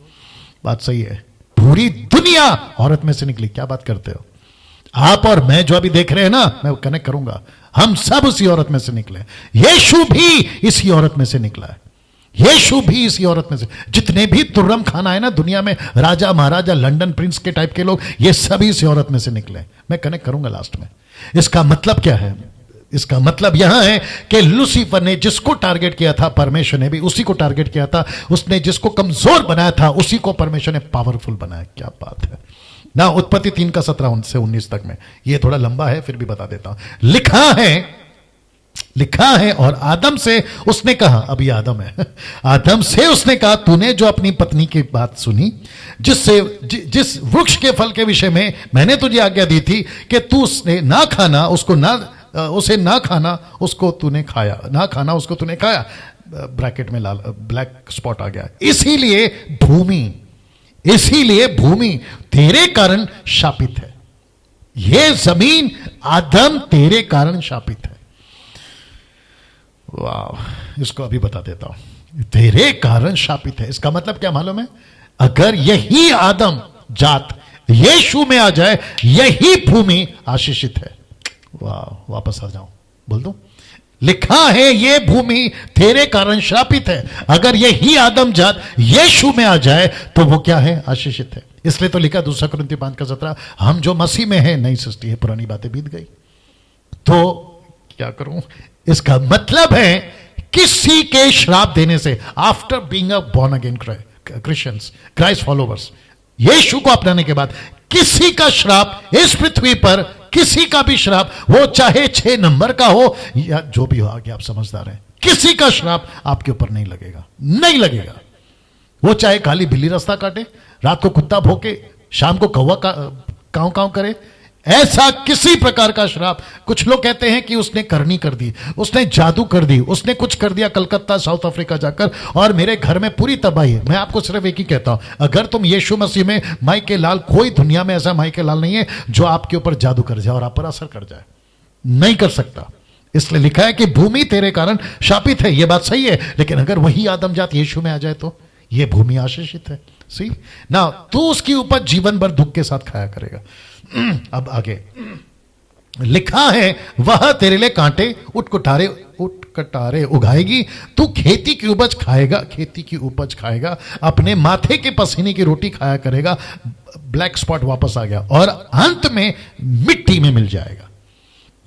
बात सही है। पूरी दुनिया औरत में से निकली। क्या बात करते हो आप और मैं? जो अभी देख रहे हैं ना, मैं कनेक्ट करूंगा, हम सब उसी औरत में से निकले। यीशु भी इसी औरत में से निकला है। यीशु भी इसी औरत में से। जितने भी तुर्रम खाना है ना दुनिया में, राजा महाराजा लंदन प्रिंस के टाइप के लोग, ये सभी इसी औरत में से निकले। मैं कनेक्ट करूंगा लास्ट में। इसका मतलब क्या है? इसका मतलब यहां है कि लूसीफर ने जिसको टारगेट किया था, परमेश्वर ने भी उसी को टारगेट किया था। उसने जिसको कमजोर बनाया था, उसी को परमेश्वर ने पावरफुल बनाया। क्या बात है ना। उत्पत्ति 3 का 17 से 19 तक में, ये थोड़ा लंबा है, फिर भी बता देता हूं। लिखा है और आदम से उसने कहा, अब ये आदम है, आदम से उसने कहा, तूने जो अपनी पत्नी की बात सुनी, जिस वृक्ष के फल के विषय में मैंने तुझे आज्ञा दी थी कि तू उसने ना खाना, उसे ना खाना, उसको तूने खाया, ना खाना उसको तूने खाया। ब्रैकेट में लाल ब्लैक स्पॉट आ गया। इसीलिए भूमि तेरे कारण शापित है। यह जमीन आदम तेरे कारण शापित है। वाह, इसको अभी बता देता हूं। तेरे कारण शापित है, इसका मतलब क्या मालूम है? अगर यही आदम जात यीशु में आ जाए, यही भूमि आशीषित है। वाह, वापस आ जाऊं, बोल दो। लिखा है ये भूमि तेरे कारण श्रापित है। अगर यही आदम जात यीशु में आ जाए तो वो क्या है? आशीषित है। इसलिए तो लिखा 2 कुरिन्थियों 5 का 17, हम जो मसीह में है नई सृष्टि है, पुरानी बातें बीत गई। तो क्या करूं? इसका मतलब है किसी के श्राप देने से, after being a born again Christians, Christ followers, यीशु को अपनाने के बाद किसी का श्राप इस पृथ्वी पर, किसी का भी श्राप, वो चाहे 6 नंबर का हो या जो भी हो, आगे आप समझदार हैं, किसी का श्राप आपके ऊपर नहीं लगेगा, नहीं लगेगा। वो चाहे काली बिल्ली रास्ता काटे, रात को कुत्ता भौंके, शाम को कौवा कांव कांव करे, ऐसा किसी प्रकार का श्राप। कुछ लोग कहते हैं कि उसने करनी कर दी, उसने जादू कर दी, उसने कुछ कर दिया कलकत्ता साउथ अफ्रीका जाकर, और मेरे घर में पूरी तबाही है। मैं आपको सिर्फ एक ही कहता हूं, अगर तुम यीशु मसीह में, माइके लाल, कोई दुनिया में ऐसा माइके लाल नहीं है जो आपके ऊपर जादू कर जाए और आप पर असर कर जाए। नहीं कर सकता। इसलिए लिखा है कि भूमि तेरे कारण शापित है। यह बात सही है, लेकिन अगर वही आदम जात यीशु में आ जाए तो यह भूमि आशीषित है। सी ना, तू उसकी उपज जीवन भर दुख के साथ खाया करेगा। अब आगे लिखा है, वह तेरे लिए कांटे उठ कटारे उगाएगी, तू खेती की उपज खाएगा, खेती की उपज खाएगा, अपने माथे के पसीने की रोटी खाया करेगा। ब्लैक स्पॉट वापस आ गया और अंत में मिट्टी में मिल जाएगा।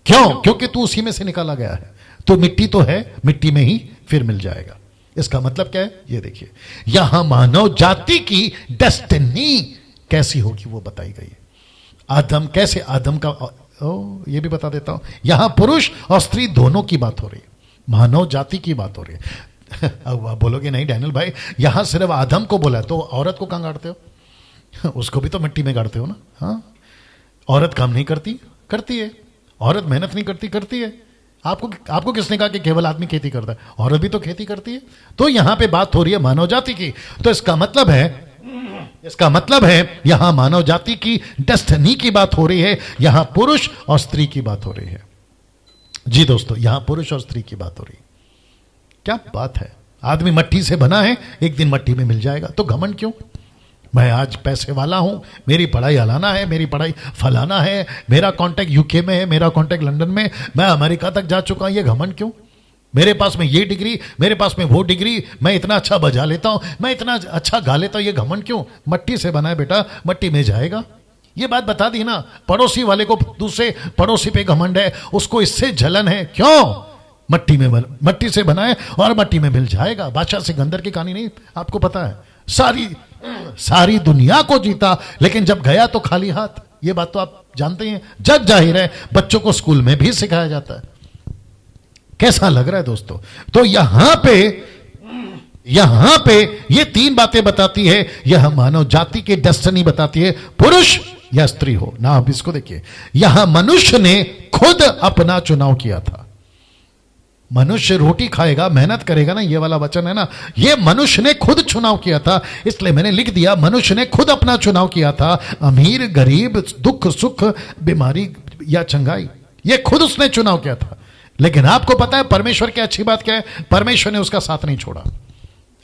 क्यों? क्योंकि तू उसी में से निकाला गया है। तो मिट्टी तो है, मिट्टी में ही फिर मिल जाएगा। इसका मतलब क्या है? ये देखिए, यहां मानव जाति की डेस्टिनी कैसी होगी वो बताई गई है। आदम कैसे, आदम का ये भी बता देता हूं। यहां पुरुष और स्त्री दोनों की बात हो रही है, मानव जाति की बात हो रही है। अब आप बोलोगे नहीं डैनियल भाई, यहां सिर्फ आदम को बोला, तो औरत को कहां गाड़ते हो? उसको भी तो मिट्टी में गाड़ते हो ना। हाँ, औरत काम नहीं करती? करती है। औरत मेहनत नहीं करती? करती है। आपको किसने कहा कि केवल आदमी खेती करता है? औरत भी तो खेती करती है। तो यहां पे बात हो रही है मानव जाति की। तो इसका मतलब है यहां मानव जाति की डेस्टिनी की बात हो रही है, यहां पुरुष और स्त्री की बात हो रही है। जी दोस्तों, यहां पुरुष और स्त्री की बात हो रही है। क्या बात है! आदमी मट्टी से बना है, एक दिन मट्टी में मिल जाएगा। तो घमंड क्यों? मैं आज पैसे वाला हूं, मेरी पढ़ाई हलाना है, मेरी पढ़ाई फलाना है, मेरा कांटेक्ट यूके में है, मेरा कांटेक्ट लंदन में, मैं अमेरिका तक जा चुका हूं। ये घमंड क्यों? मेरे पास में ये डिग्री, मेरे पास में वो डिग्री, मैं इतना अच्छा बजा लेता हूं, मैं इतना अच्छा गा लेता हूं। ये घमंड क्यों? मट्टी से बना है बेटा, मट्टी में जाएगा। ये बात बता दी ना। पड़ोसी वाले को दूसरे पड़ोसी पे घमंड है, उसको इससे जलन है। क्यों? मट्टी से बना है और मट्टी में मिल जाएगा। बादशाह सिकंदर की कहानी नहीं आपको पता है? सारी दुनिया को जीता, लेकिन जब गया तो खाली हाथ। ये बात तो आप जानते हैं, जग जाहिर है, बच्चों को स्कूल में भी सिखाया जाता है। कैसा लग रहा है दोस्तों? तो यहां पे ये तीन बातें बताती है। यह मानव जाति की डेस्टिनी बताती है, पुरुष या स्त्री हो ना। अब इसको देखिए, यहां मनुष्य ने खुद अपना चुनाव किया था। मनुष्य रोटी खाएगा, मेहनत करेगा ना, ये वाला वचन है ना, ये मनुष्य ने खुद चुनाव किया था। इसलिए मैंने लिख दिया, मनुष्य ने खुद अपना चुनाव किया था। अमीर गरीब, दुख सुख, बीमारी या चंगाई, ये खुद उसने चुनाव किया था। लेकिन आपको पता है परमेश्वर की अच्छी बात क्या है? परमेश्वर ने उसका साथ नहीं छोड़ा।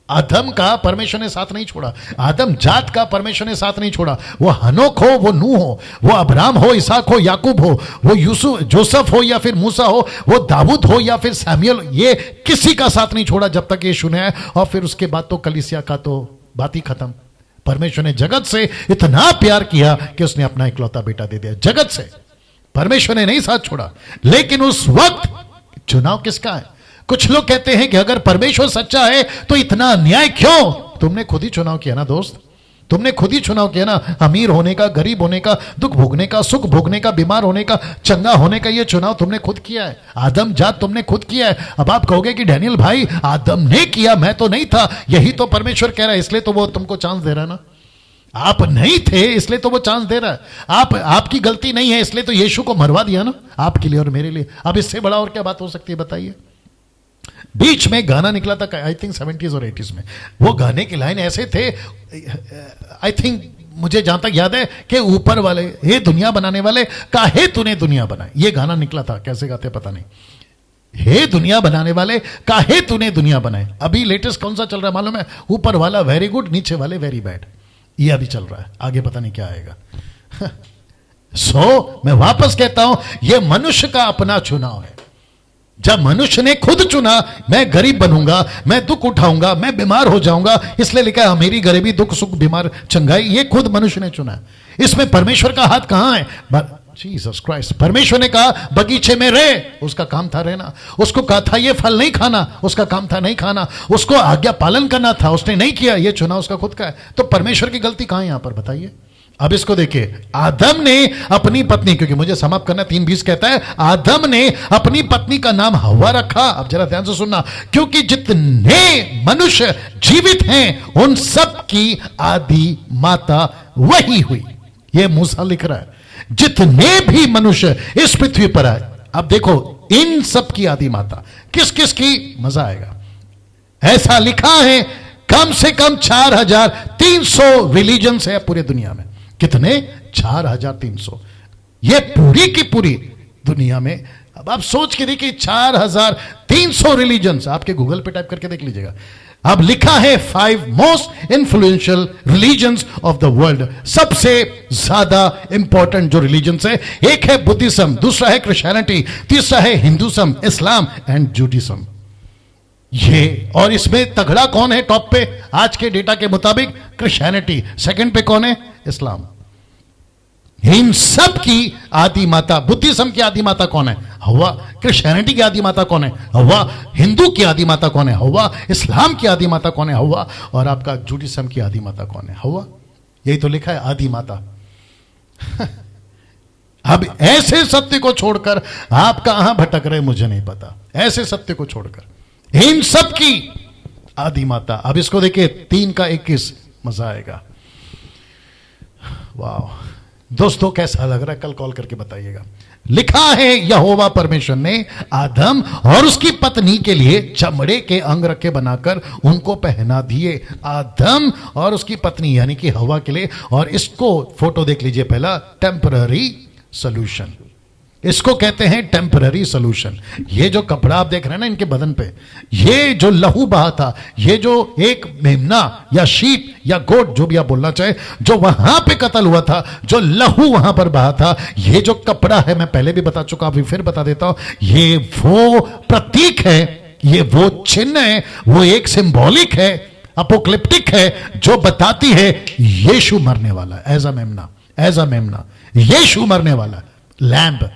आदम का परमेश्वर ने साथ नहीं छोड़ा, आदम जात का परमेश्वर ने साथ नहीं छोड़ा। वो हनोक हो, वो नूह हो, वो अब्राम हो, इसहाक हो, याकूब हो, वो यूसुफ जोसेफ हो या फिर मूसा हो, वो दाऊद हो या फिर सैमुअल, ये किसी का साथ नहीं छोड़ा जब तक ये सुने। और फिर उसके बाद तो कलीसिया का तो बात ही खत्म। परमेश्वर ने जगत से इतना प्यार किया कि उसने अपना इकलौता बेटा दे दिया। जगत से परमेश्वर ने नहीं साथ छोड़ा। लेकिन उस वक्त चुनाव किसका है? कुछ लोग कहते हैं कि अगर परमेश्वर सच्चा है तो इतना अन्याय क्यों? तुमने खुद ही चुनाव किया ना दोस्त, तुमने खुद ही चुनाव किया ना। अमीर होने का, गरीब होने का, दुख भोगने का, सुख भोगने का, बीमार होने का, चंगा होने का, ये चुनाव तुमने खुद किया है। आदम जात तुमने खुद किया है। अब आप कहोगे कि डैनियल भाई आदम ने किया, मैं तो नहीं था। यही तो परमेश्वर कह रहा है, इसलिए तो वो तुमको चांस दे रहा है ना। आप नहीं थे इसलिए तो वो चांस दे रहा है। आपकी गलती नहीं है इसलिए तो यीशु को मरवा दिया ना, आपके लिए और मेरे लिए। अब इससे बड़ा और क्या बात हो सकती है बताइए? बीच में गाना निकला था, आई थिंक 70s और 80s में। वो गाने की लाइन ऐसे थे, आई थिंक मुझे जहां तक याद है कि ऊपर वाले, हे दुनिया बनाने वाले, काहे तूने दुनिया बनाई। ये गाना निकला था, कैसे गाते पता नहीं। हे दुनिया बनाने वाले, काहे तूने दुनिया बनाई। अभी लेटेस्ट कौन सा चल रहा है मालूम है? ऊपर वाला वेरी गुड, नीचे वाले वेरी बैड। ये अभी चल रहा है, आगे पता नहीं क्या आएगा। मैं वापस कहता हूं, यह मनुष्य का अपना चुनाव है। जब मनुष्य ने खुद चुना, मैं गरीब बनूंगा, मैं दुख उठाऊंगा, मैं बीमार हो जाऊंगा, इसलिए लिखा है अमीरी गरीबी दुख सुख बीमार चंगाई, ये खुद मनुष्य ने चुना। इसमें परमेश्वर का हाथ कहां है? Jesus Christ. परमेश्वर ने कहा बगीचे में रहे, उसका काम था रहना। उसको कहा था ये फल नहीं खाना, उसका काम था नहीं खाना। उसको आज्ञा पालन करना था, उसने नहीं किया, ये चुनाव उसका खुद का है। तो परमेश्वर की गलती कहां है यहां पर बताइए? अब इसको देखिए, आदम ने अपनी पत्नी, क्योंकि मुझे समाप्त करना, 3:20 कहता है, आदम ने अपनी पत्नी का नाम हव्वा रखा। अब जरा ध्यान से सुनना, क्योंकि जितने मनुष्य जीवित हैं उन सब की आदि माता वही हुई। यह मूसा लिख रहा है, जितने भी मनुष्य इस पृथ्वी पर आए। अब देखो, इन सब की आदि माता किस किस की? मजा आएगा। ऐसा लिखा है कम से कम 4300 रिलीजन्स है पूरे दुनिया में। कितने? 4300। ये पूरी की पूरी दुनिया में अब आप सोच के देखिए 4300 रिलीजन्स, आपके गूगल पे टाइप करके देख लीजिएगा। अब लिखा है 5 most influential religions of the world, सबसे ज्यादा इंपॉर्टेंट जो रिलीजन्स है, एक है बुद्धिज्म, दूसरा है क्रिश्चियनिटी, तीसरा है हिंदुज्म, इस्लाम एंड जूडिज्म। ये और इसमें तगड़ा कौन है टॉप पे आज के डेटा के मुताबिक? क्रिश्चियनिटी। सेकंड पे कौन है? इस्लाम। इन सब की आदि माता, बुद्धिज्म की आदि माता कौन है? हव्वा। क्रिश्चियनिटी की आदि माता कौन है? हव्वा। हिंदू की आदि माता कौन है? हव्वा। इस्लाम की आदि माता कौन है? हव्वा। और आपका जूडिज्म की आदि माता कौन है? हव्वा। यही तो लिखा है, आदि माता। अब ऐसे सत्य को छोड़कर आप कहां भटक रहे मुझे नहीं पता। ऐसे सत्य को छोड़कर इन सब की आदि माता। अब इसको देखिए 3 का 21, मजा आएगा। वाह दोस्तों, कैसा लग रहा है? कल कॉल करके बताइएगा। लिखा है यहोवा परमेश्वर ने आदम और उसकी पत्नी के लिए चमड़े के अंगरखे बनाकर उनको पहना दिए। आदम और उसकी पत्नी यानी कि हवा के लिए। और इसको फोटो देख लीजिए पहला, टेम्पररी सॉल्यूशन। इसको कहते हैं टेम्पररी सॉल्यूशन। ये जो कपड़ा आप देख रहे हैं ना इनके बदन पे, ये जो लहू बहा था, ये जो एक मेमना या शीप या गोट जो भी आप बोलना चाहे, जो वहां पे कत्ल हुआ था, जो लहू वहां पर बहा था, ये जो कपड़ा है, मैं पहले भी बता चुका, अभी फिर बता देता हूं, ये वो प्रतीक है, ये वो चिन्ह है, वो एक सिंबॉलिक है, अपोक्लिप्टिक है, जो बताती है यीशु मरने वाला है। एज अ मेमना यीशु मरने वाला, lamb,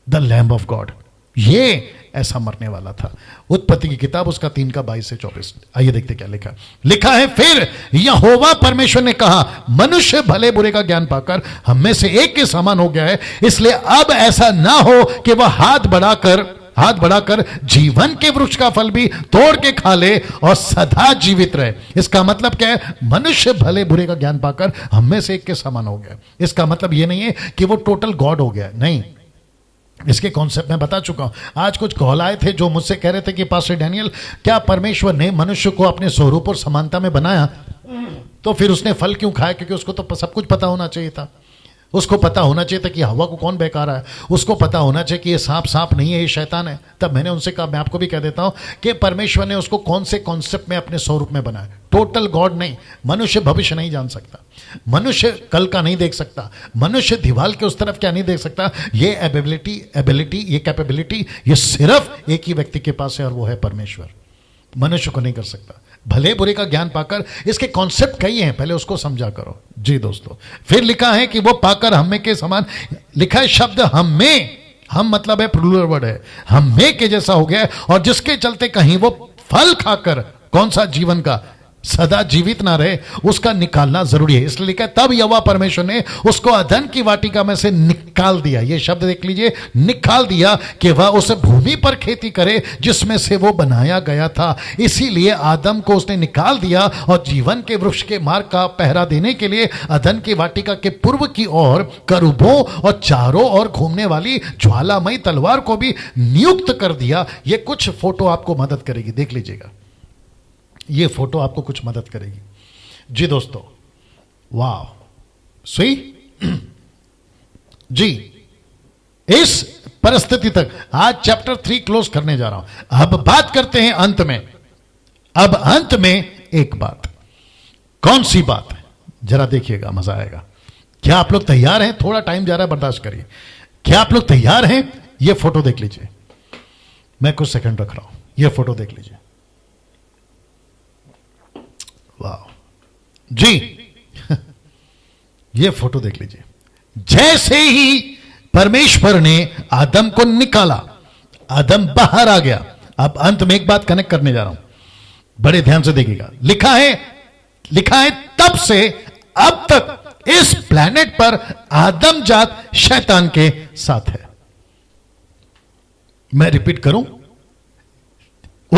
the lamb of God, ये ऐसा मरने वाला था। उत्पत्ति की किताब उसका 3 का 22 से 24। आइए देखते क्या लिखा। लिखा है, फिर यहोवा परमेश्वर ने कहा, मनुष्य भले बुरे का ज्ञान पाकर हम में से एक के समान हो गया है, इसलिए अब ऐसा ना हो कि वह हाथ बढ़ाकर जीवन के वृक्ष का फल भी तोड़ के खा ले और सदा जीवित रहे। इसका मतलब क्या है? मनुष्य भले बुरे का ज्ञान पाकर हम में से एक के समान हो गया। इसका मतलब यह नहीं है कि वो टोटल गॉड हो गया, नहीं। इसके कॉन्सेप्ट मैं बता चुका हूं। आज कुछ कॉल आए थे जो मुझसे कह रहे थे कि पास्टर डैनियल, क्या परमेश्वर ने मनुष्य को अपने स्वरूप और समानता में बनाया तो फिर उसने फल क्यों खाया? क्योंकि उसको तो सब कुछ पता होना चाहिए था। उसको पता होना चाहिए था कि हवा को कौन बहका रहा है। उसको पता होना चाहिए कि ये सांप नहीं है, ये शैतान है। तब मैंने उनसे कहा, मैं आपको भी कह देता हूं कि परमेश्वर ने उसको कौन से कॉन्सेप्ट में अपने स्वरूप में बनाया। टोटल गॉड नहीं। मनुष्य भविष्य नहीं जान सकता, मनुष्य कल का नहीं देख सकता, मनुष्य दीवार के उस तरफ क्या नहीं देख सकता। ये एबिलिटी, ये कैपेबिलिटी, ये सिर्फ एक ही व्यक्ति के पास है और वो है परमेश्वर। मनुष्य को नहीं कर सकता। भले बुरे का ज्ञान पाकर, इसके कॉन्सेप्ट कई हैं, पहले उसको समझा करो जी दोस्तों। फिर लिखा है कि वो पाकर हम में के समान, लिखा है शब्द हम में, हम मतलब है प्लूरल वर्ड है, हम में के जैसा हो गया है, और जिसके चलते कहीं वो फल खाकर, कौन सा? जीवन का, सदा जीवित ना रहे, उसका निकालना जरूरी है। इसलिए लिखा है, तब यहोवा परमेश्वर ने उसको अदन की वाटिका में से निकाल दिया। ये शब्द देख लीजिए, निकाल दिया, कि वह उस भूमि पर खेती करे जिसमें से वो बनाया गया था। इसीलिए आदम को उसने निकाल दिया और जीवन के वृक्ष के मार्ग का पहरा देने के लिए अदन की वाटिका के पूर्व की ओर करूबों और चारों ओर घूमने वाली ज्वालामयी तलवार को भी नियुक्त कर दिया। ये कुछ फोटो आपको मदद करेगी, देख लीजिएगा, ये फोटो आपको कुछ मदद करेगी जी दोस्तों। वाह, सही जी। इस परिस्थिति तक आज चैप्टर 3 क्लोज करने जा रहा हूं। अब बात करते हैं अंत में। अब अंत में एक बात, कौन सी बात है? जरा देखिएगा, मजा आएगा। क्या आप लोग तैयार हैं? थोड़ा टाइम जा रहा है, बर्दाश्त करिए। क्या आप लोग तैयार हैं? ये फोटो देख लीजिए, मैं कुछ सेकंड रख रहा हूं। ये फोटो देख लीजिए। वाह जी। ये फोटो देख लीजिए। जैसे ही परमेश्वर ने आदम को निकाला, आदम बाहर आ गया। अब अंत में एक बात कनेक्ट करने जा रहा हूं, बड़े ध्यान से देखिएगा। लिखा है तब से अब तक इस प्लेनेट पर आदम जात शैतान के साथ है। मैं रिपीट करूं,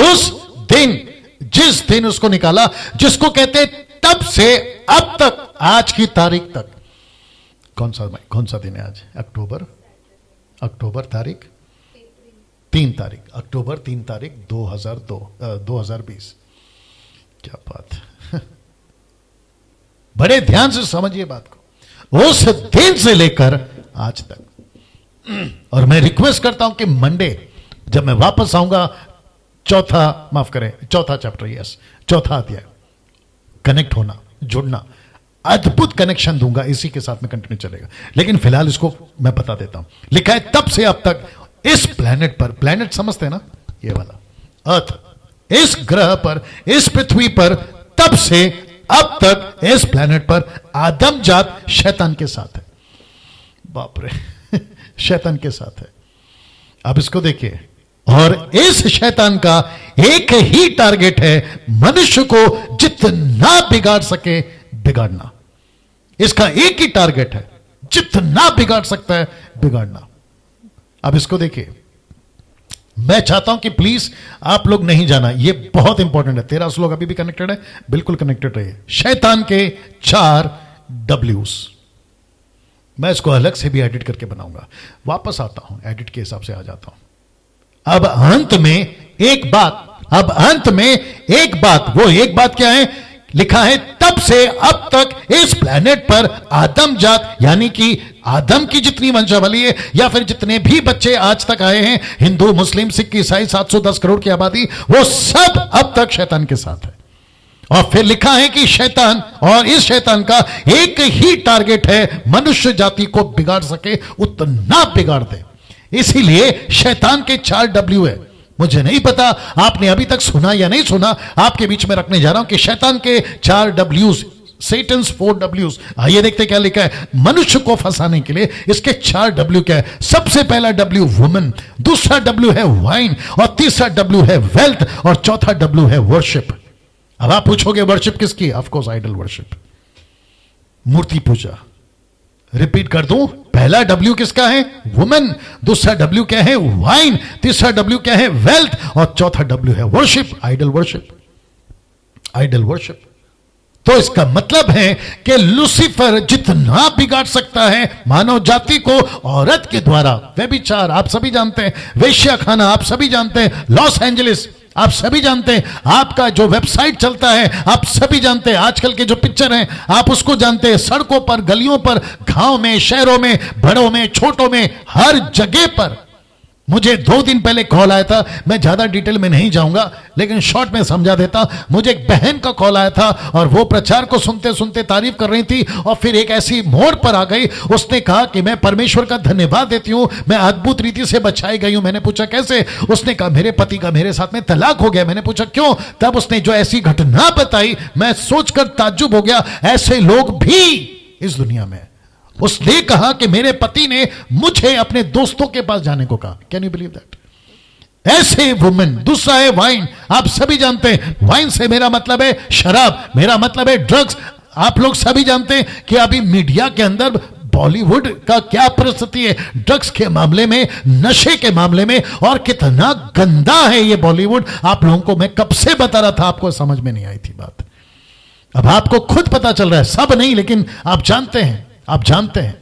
उस दिन, जिस दिन उसको निकाला, जिसको कहते तब से अब तक, आज की तारीख तक। कौन सा दिन है आज? अक्टूबर तारीख 3 तारीख, अक्टूबर 3 तारीख 2020। क्या बात है। बड़े ध्यान से समझिए बात को। उस दिन से लेकर आज तक और मैं रिक्वेस्ट करता हूं कि मंडे जब मैं वापस आऊंगा, चौथा चैप्टर, यस, चौथा अध्याय, कनेक्ट होना, जुड़ना, अद्भुत कनेक्शन दूंगा, इसी के साथ में कंटिन्यू चलेगा। लेकिन फिलहाल इसको मैं बता देता हूं। लिखा है तब से अब तक इस प्लेनेट पर, प्लेनेट समझते हैं ना, ये वाला अर्थ, इस ग्रह पर, इस पृथ्वी पर, तब से अब तक इस प्लेनेट पर आदम जात शैतान के साथ है। बाप रे, शैतान के साथ है। अब इसको देखिए, और इस शैतान का एक ही टारगेट है, मनुष्य को जितना बिगाड़ सके बिगाड़ना। इसका एक ही टारगेट है, जितना बिगाड़ सकता है बिगाड़ना। अब इसको देखिए, मैं चाहता हूं कि प्लीज आप लोग नहीं जाना, ये बहुत इंपॉर्टेंट है। 13 लोग अभी भी कनेक्टेड है, बिल्कुल कनेक्टेड रहिए। शैतान के 4 W's, मैं इसको अलग से भी एडिट करके बनाऊंगा। वापस आता हूं, एडिट के हिसाब से आ जाता हूं। अब अंत में एक बात, वो एक बात क्या है? लिखा है तब से अब तक इस प्लेनेट पर आदम जात, यानी कि आदम की जितनी वंशावली है, या फिर जितने भी बच्चे आज तक आए हैं, हिंदू, मुस्लिम, सिख, ईसाई, 710 करोड़ की आबादी, वो सब अब तक शैतान के साथ है। और फिर लिखा है कि शैतान, और इस शैतान का एक ही टारगेट है, मनुष्य जाति को बिगाड़ सके उतना बिगाड़ दे। इसीलिए शैतान के 4 W है। मुझे नहीं पता आपने अभी तक सुना या नहीं सुना, आपके बीच में रखने जा रहा हूं कि शैतान के 4 W's, Satan's 4 W's। आइए देखते क्या लिखा है मनुष्य को फंसाने के लिए। इसके 4 W क्या है? सबसे पहला W वुमन, दूसरा W है वाइन, और तीसरा W है वेल्थ, और चौथा W है वर्शिप। अब आप पूछोगे वर्शिप किसकी? ऑफ कोर्स आइडल वर्शिप, मूर्ति पूजा। रिपीट कर दूं, पहला W किसका है? वुमेन, दूसरा W क्या है? वाइन, तीसरा W क्या है? वेल्थ, और चौथा W है worship, idol worship, idol worship. तो इसका मतलब है कि लूसीफर जितना बिगाड़ सकता है मानव जाति को औरत के द्वारा, व्यभिचार आप सभी जानते हैं, वेश्या खाना आप सभी जानते हैं, लॉस एंजलिस आप सभी जानते हैं, आपका जो वेबसाइट चलता है आप सभी जानते हैं, आजकल के जो पिक्चर हैं आप उसको जानते हैं, सड़कों पर, गलियों पर, गांव में, शहरों में, बड़ों में, छोटों में, हर जगह पर। मुझे 2 दिन पहले कॉल आया था, मैं ज्यादा डिटेल में नहीं जाऊंगा लेकिन शॉर्ट में समझा देता। मुझे एक बहन का कॉल आया था और वो प्रचार को सुनते सुनते तारीफ कर रही थी, और फिर एक ऐसी मोड़ पर आ गई, उसने कहा कि मैं परमेश्वर का धन्यवाद देती हूं, मैं अद्भुत रीति से बचाई गई हूं। मैंने पूछा कैसे? उसने कहा मेरे पति का मेरे साथ में तलाक हो गया। मैंने पूछा क्यों? तब उसने जो ऐसी घटना बताई, मैं सोचकर ताज्जुब हो गया, ऐसे लोग भी इस दुनिया में। उसने कहा कि मेरे पति ने मुझे अपने दोस्तों के पास जाने को कहा। Can you believe that? ऐसे वुमेन। दूसरा है वाइन, आप सभी जानते हैं, वाइन से मेरा मतलब है शराब, मेरा मतलब है ड्रग्स। आप लोग सभी जानते हैं कि अभी मीडिया के अंदर बॉलीवुड का क्या परिस्थिति है ड्रग्स के मामले में, नशे के मामले में, और कितना गंदा है ये बॉलीवुड। आप लोगों को मैं कब से बता रहा था, आपको समझ में नहीं आई थी बात। अब आपको खुद पता चल रहा है, सब नहीं लेकिन आप जानते हैं, आप जानते हैं।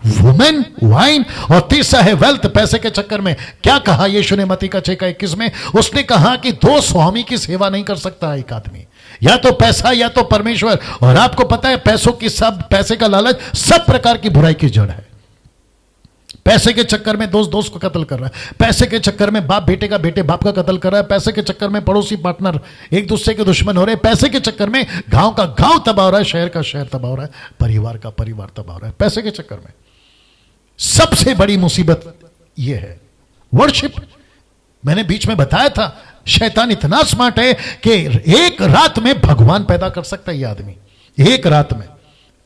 वुमेन, वाइन, और तीसरा है वेल्थ, पैसे के चक्कर में। क्या कहा यीशु ने मत्ती का 6:21 में? उसने कहा कि 2 स्वामी की सेवा नहीं कर सकता एक आदमी, या तो पैसा या तो परमेश्वर। और आपको पता है पैसों की, सब पैसे का लालच सब प्रकार की बुराई की जड़ है। पैसे के चक्कर में दोस्त दोस्त को कत्ल कर रहा है, पैसे के चक्कर में बाप बेटे का, बेटे बाप का कत्ल कर रहा है, पैसे के चक्कर में पड़ोसी पार्टनर एक दूसरे के दुश्मन हो रहे हैं, पैसे के चक्कर में गांव का गांव तबाह हो रहा है, शहर का शहर तबाह हो रहा है, परिवार का परिवार तबाह हो रहा है, पैसे के चक्कर में। सबसे बड़ी मुसीबत यह है वर्शिप। मैंने बीच में बताया था, शैतान इतना स्मार्ट है कि एक रात में भगवान पैदा कर सकता है ये आदमी, एक रात में।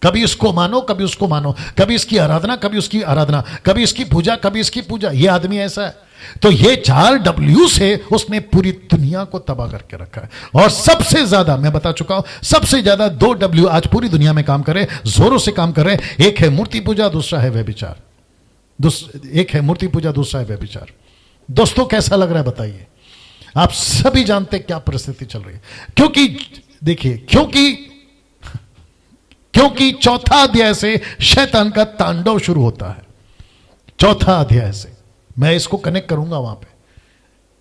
कभी इसको मानो, कभी उसको मानो, कभी इसकी आराधना, कभी उसकी आराधना, कभी इसकी पूजा, कभी इसकी पूजा। ये आदमी ऐसा है। तो ये 4 W से उसने पूरी दुनिया को तबाह करके रखा है। और सबसे ज्यादा, मैं बता चुका हूं, सबसे ज्यादा 2 W आज पूरी दुनिया में काम कर रहे, जोरों से काम कर रहे। एक है मूर्ति पूजा, दूसरा है व्यभिचार। एक है मूर्ति पूजा, दूसरा है व्यभिचार। दोस्तों कैसा लग रहा है बताइए? आप सभी जानते क्या परिस्थिति चल रही है। क्योंकि देखिए, क्योंकि चौथा अध्याय से शैतान का तांडव शुरू होता है। चौथा अध्याय से मैं इसको कनेक्ट करूंगा वहां पे।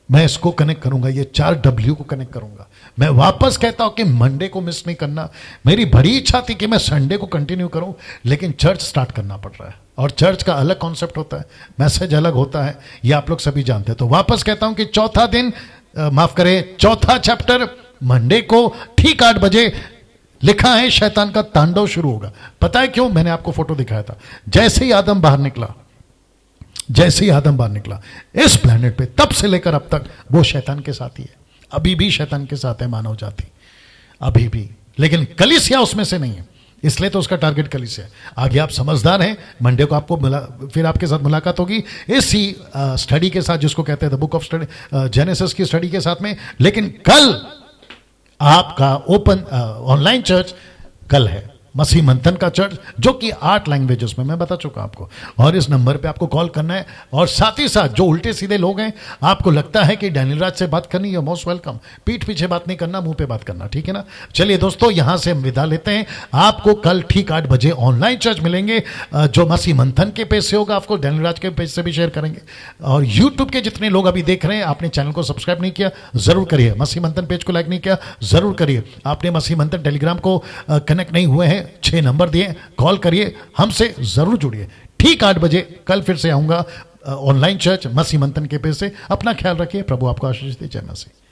मैं इसको कनेक्ट करूंगा, ये 4W को कनेक्ट करूंगा। मैं वापस कहता हूं कि मंडे को मिस नहीं करना। मेरी बड़ी इच्छा थी कि मैं संडे को कंटिन्यू करूं, लेकिन चर्च स्टार्ट करना पड़ रहा है और चर्च का अलग कॉन्सेप्ट होता है, मैसेज अलग होता है, ये आप लोग सभी जानते हैं। तो वापस कहता हूं कि चौथा दिन, माफ करें, चौथा चैप्टर मंडे को ठीक 8 बजे लिखा है, शैतान का तांडव शुरू होगा। पता है क्यों? मैंने आपको फोटो दिखाया था। जैसे ही आदम बाहर निकला, इस प्लेनेट पे, तब से लेकर अब तक वो शैतान के साथ ही है। अभी भी शैतान के साथ है मानव जाति, अभी भी। लेकिन कलीसिया उसमें से नहीं है, इसलिए तो उसका टारगेट कलीसिया है। आगे आप समझदार हैं, मंडे को आपको फिर आपके साथ मुलाकात होगी इसी स्टडी के साथ, जिसको कहते हैं the book of study, genesis की स्टडी के साथ में। लेकिन कल आपका ओपन ऑनलाइन चर्च कल है, मसीह मंथन का चर्च, जो कि 8 लैंग्वेजेस में मैं बता चुका आपको। और इस नंबर पे आपको कॉल करना है। और साथ ही साथ जो उल्टे सीधे लोग हैं, आपको लगता है कि डैनियल राज से बात करनी है, मोस्ट वेलकम। पीठ पीछे बात नहीं करना, मुंह पे बात करना, ठीक है ना। चलिए दोस्तों, यहां से हम विदा लेते हैं। आपको कल ठीक 8 बजे ऑनलाइन चर्च मिलेंगे, जो मसीह मंथन के पेज से होगा, आपको डैनियल राज के पेज से भी शेयर करेंगे। और यूट्यूब के जितने लोग अभी देख रहे हैं, आपने चैनल को सब्सक्राइब नहीं किया, जरूर करिए। मसीह मंथन पेज को लाइक नहीं किया, जरूर करिए। आपने मसीह मंथन टेलीग्राम को कनेक्ट नहीं हुए हैं, 6 नंबर दिए, कॉल करिए, हमसे जरूर जुड़िए। ठीक 8 बजे कल फिर से आऊंगा ऑनलाइन चर्च मसीह मंथन के पेज से। अपना ख्याल रखिए, प्रभु आपको आशीष दे। जय मसीह।